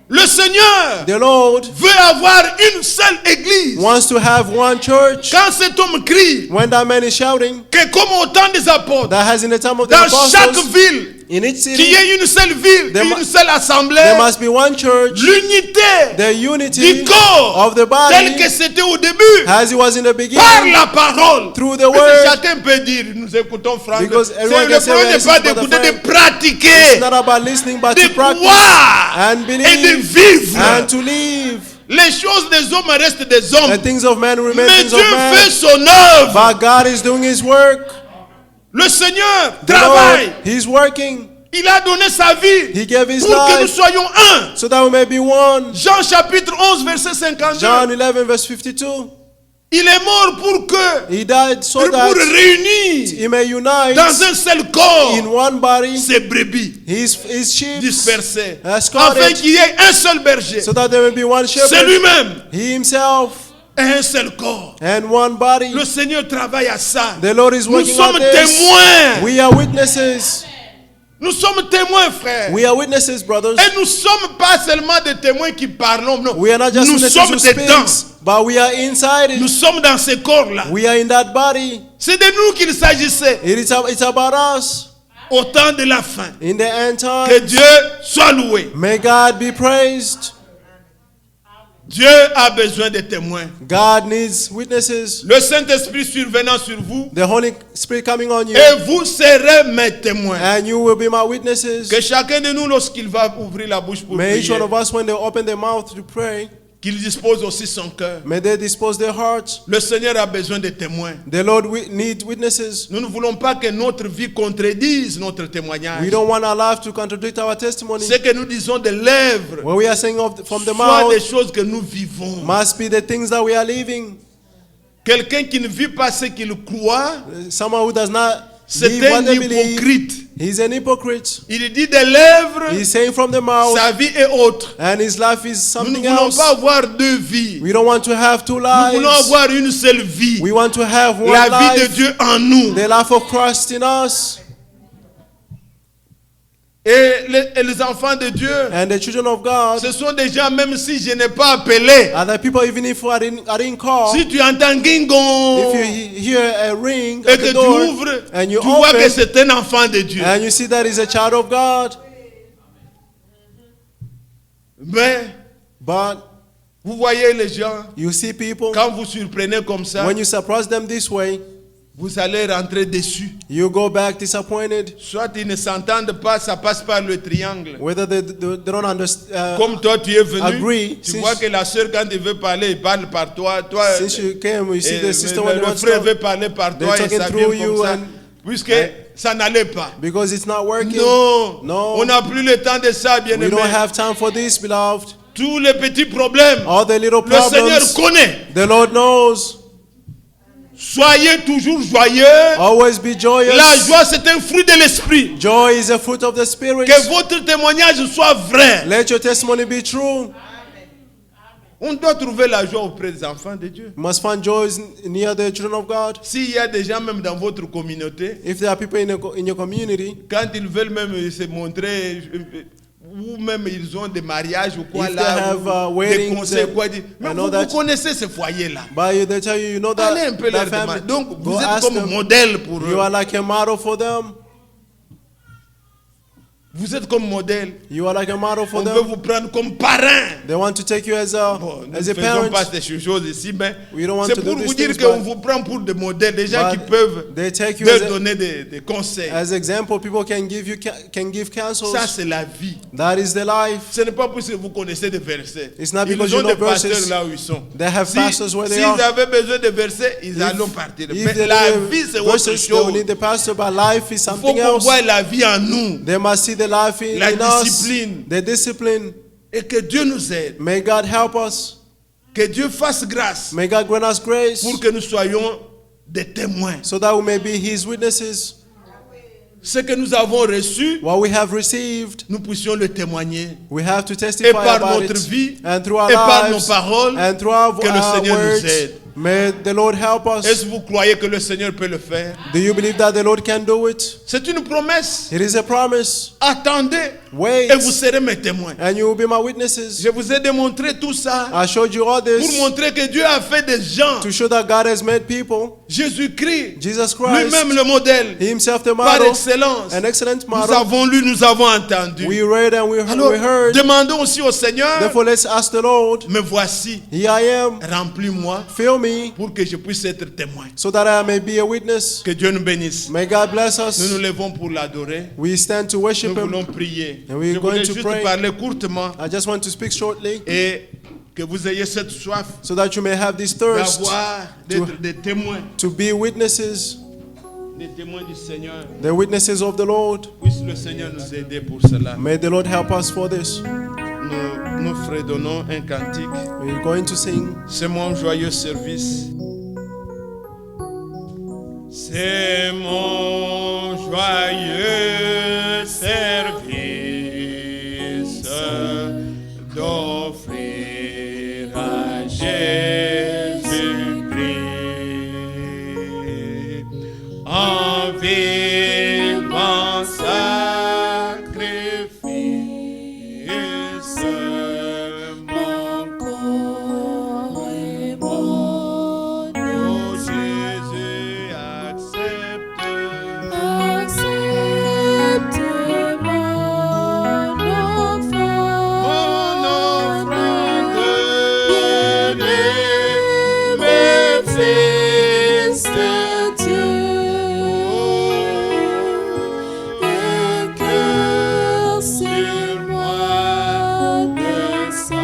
Le Seigneur The Lord veut avoir une seule Église. wants to have one church. Quand cet homme crie When that man is shouting, que comme au temps des apôtres, that has in the time of the dans chaque apostles, ville, in each qu'il city, y ait une seule ville, There une mu- seule assemblée, there must be one church. l'unité The du unity corps, of the tel que body, c'était au début, as it was in the par beginning, la parole. through the Parce que word. chacun peut dire, nous écoutons Franck. Because C'est everyone le can say, problème well, n'est pas this is d'écouter, Brother de Frank. pratiquer, It's not about listening, but de to practice croire and et de believe vivre. and to live. Les choses des hommes restent des hommes. The things of man remain Mais things Dieu of man. fait son œuvre. But God is doing His work. Le Seigneur The travaille. Lord, He's working. Il a donné sa vie He gave His pour que nous life soyons un. so that we may be one. Jean chapitre 11 verset 52. John 11 verse 52. Il est mort pour que, He died so pour that réunir He may unite dans un seul corps in one body ses brebis His sheep, dispersées, scattered, afin qu'il y ait un seul berger. so that there may be one C'est shepherd, lui-même He Himself, et un seul corps. and one body. Le Seigneur travaille à ça. The Lord is Nous working sommes on this. témoins. We are witnesses. Nous sommes témoins, frères. We are witnesses, brothers. Et nous ne sommes pas seulement des témoins qui parlons. Non. We are not just Nous witnesses sommes who dedans. speaks, but we are inside Nous it. sommes dans ce corps-là. We are in that body. C'est de nous qu'il s'agissait It's about us au temps de la fin. in the end Que time. Dieu soit loué. May God be praised. Dieu a besoin de témoins. God needs witnesses. Le Saint-Esprit survenant sur vous, The Holy Spirit coming on you, et vous serez mes témoins. and you will be my witnesses. Que chacun de nous, lorsqu'il va ouvrir la bouche pour May each prier, one of us, when they open their mouth to pray, qu'il dispose aussi son cœur. may they dispose their hearts. Le Seigneur a besoin de témoins. The Lord need witnesses. Nous ne voulons pas que notre vie contredise notre témoignage. We don't want our life to contradict our testimony. Ce que nous disons de lèvres, What we are saying from the soit des mouth choses que nous vivons. must be the things that we are living. Quelqu'un qui ne vit pas ce qu'il croit, Someone who does not c'est live what un they believe, hypocrite. he's an hypocrite. Il dit des lèvres, He's saying from the mouth, sa vie est autre. and his life is Nous ne something voulons else. pas avoir deux vies. We don't want to have two Nous voulons lives. avoir une seule vie. We want to have one La vie de life, Dieu en nous. the life of Christ in us. Et les enfants de Dieu, And the children of God, ce sont des gens, même si je n'ai pas appelé. other people, even if I didn't call, Si tu entends guingon if you hear a ring et at que the tu door, ouvres, and you tu vois que open, c'est un enfant de Dieu. and you see that is a child of God, Mais but vous voyez les gens, you see people, quand vous surprenez comme ça, when you surprise them this way, vous allez rentrer déçus. you go back disappointed. Soit ils ne s'entendent pas, ça passe par le triangle. Whether they don't understand. Comme toi, tu es venu, agree, tu since- vois que la sœur, quand elle veut parler, il parle par toi. Toi, Since you came, you see et the sister when they le want frère to veut talk, parler par they're toi et talking ça through vient you comme ça. and- Puisque ça n'allait pas. because it's not working. Non, No. on n'a plus le temps de ça, bien We aimé. don't have time for this, beloved. Tous les petits problèmes, All the little le Seigneur problems, connaît. the Lord knows. Soyez toujours joyeux. Always be joyous. La joie, c'est un fruit de l'esprit. Joy is a fruit of the Spirit. Que votre témoignage soit vrai. Let your testimony be true. On doit trouver la joie auprès des enfants de Dieu. You must find joy near the children of God. S'il y a des gens même dans votre communauté, If there are people in your community, quand ils veulent même se montrer, ou même ils ont des mariages ou quoi If là, they have, ou des weddings conseils, and- quoi, mais and vous, all that. vous connaissez ce foyer-là. but they tell you, you know that, Allez un peu leur that family. demander. Donc Go vous êtes ask comme them. modèle pour You eux. are like a model for them. Vous êtes comme modèle. You are like a model for On veut them. vous prendre comme parrain. They want to take you as a Bon, nous as ne a faisons pas parent. ces choses ici, mais We don't want c'est to pour do vous these dire things, qu'on but- vous prend pour des modèles, des gens but qui peuvent they take you leur as a- donner des conseils. As example, people can give counsels. Ça, c'est la vie. That is the life. Ce n'est pas parce que vous connaissez des versets. It's not Ils because ont you know des pasteurs verses. là où ils sont. They have pastors where they S'ils are. avaient besoin de versets, ils If- allont partir. if Mais they la need vie, c'est autre verses, they will chose. need the pastor, but life is Il faut something qu'on else. voie la vie en nous. They must see the life La in us. discipline. The discipline. Et que Dieu nous aide. May God help us. Que Dieu fasse grâce May God grant us grace pour que nous soyons des témoins. so that we may be His witnesses. Ce que nous avons reçu, What we have received, nous puissions le témoigner. we have to Et testify par about notre it. vie, And through our et par nos lives, paroles, and through our, que le Seigneur nous words, aide. may the Lord help us. Est-ce que vous croyez que le Seigneur peut le faire? Do you believe that the Lord can do it? C'est une promesse. It is a promise. Attendez Wait, et vous serez mes témoins. and you will be my witnesses. Je vous ai démontré tout ça I showed you all pour this montrer que Dieu a fait des gens. to show that God has made people. Jésus-Christ, Jesus Christ, lui-même le modèle, He Himself the par model, excellence. an excellent Nous model. avons lu, nous avons entendu. We read and we Alors, heard. demandons aussi au Seigneur, Therefore, let's ask the Lord, me voici, here I am, remplis-moi fill me, pour que je puisse être témoin. so that I may be a witness. Que Dieu nous bénisse. May God bless Nous us. nous levons pour l'adorer. We stand to worship Nous Him. voulons prier. And we're Je going voulais to juste pray. parler courtement I just want to speak shortly et que vous ayez cette soif so that you may have this thirst d'avoir, d'être des témoins, to be witnesses, des témoins du Seigneur. the witnesses of the Lord. Puisse le Seigneur nous aider pour cela. May the Lord help us for this. Nous fredonnons un cantique. We're going to sing. C'est mon joyeux service. C'est mon joyeux service d'offrir à Jésus-Christ en vivant sacrifice. Mon Corps et mon oh Jésus, accepte. accepte mon offrande. Mon offrande, Mes fils de Dieu, et que sur moi descende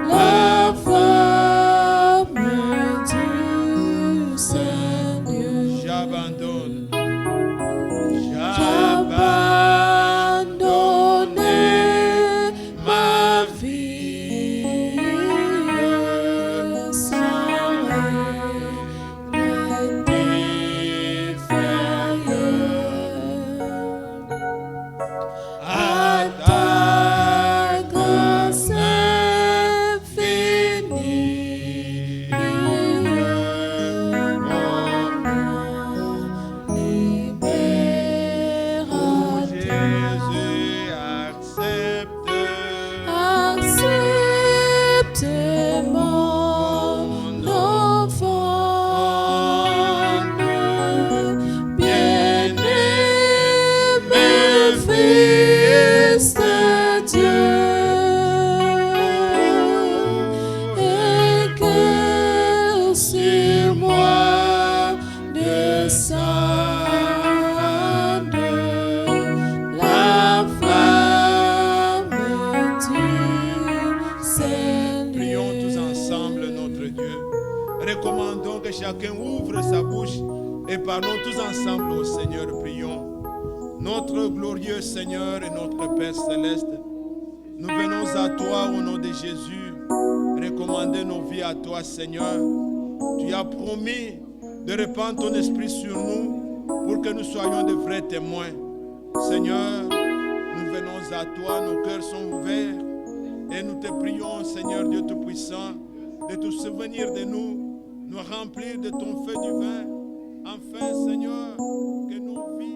la flamme du Seigneur. J'abandonne. J'abandonne ma vie sans règne inférieur. À ta grâce infinie, mon libérateur. Jésus, accepte. Accepte mon offrande, bien-aimé Fils de Dieu, et que sur moi descende la flamme du Seigneur. Prions tous ensemble notre Dieu. Recommandons que chacun ouvre sa bouche et parlons tous ensemble au Seigneur. Prions. Notre glorieux Seigneur et notre Père céleste, Nous venons à toi au nom de Jésus, recommander nos vies à toi, Seigneur. Tu as promis de répandre ton esprit sur nous pour que nous soyons de vrais témoins. Seigneur, nous venons à toi, nos cœurs sont ouverts et nous te prions, Seigneur Dieu Tout-Puissant, de te souvenir de nous, nous remplir de ton feu divin, afin, Seigneur, que nos vies...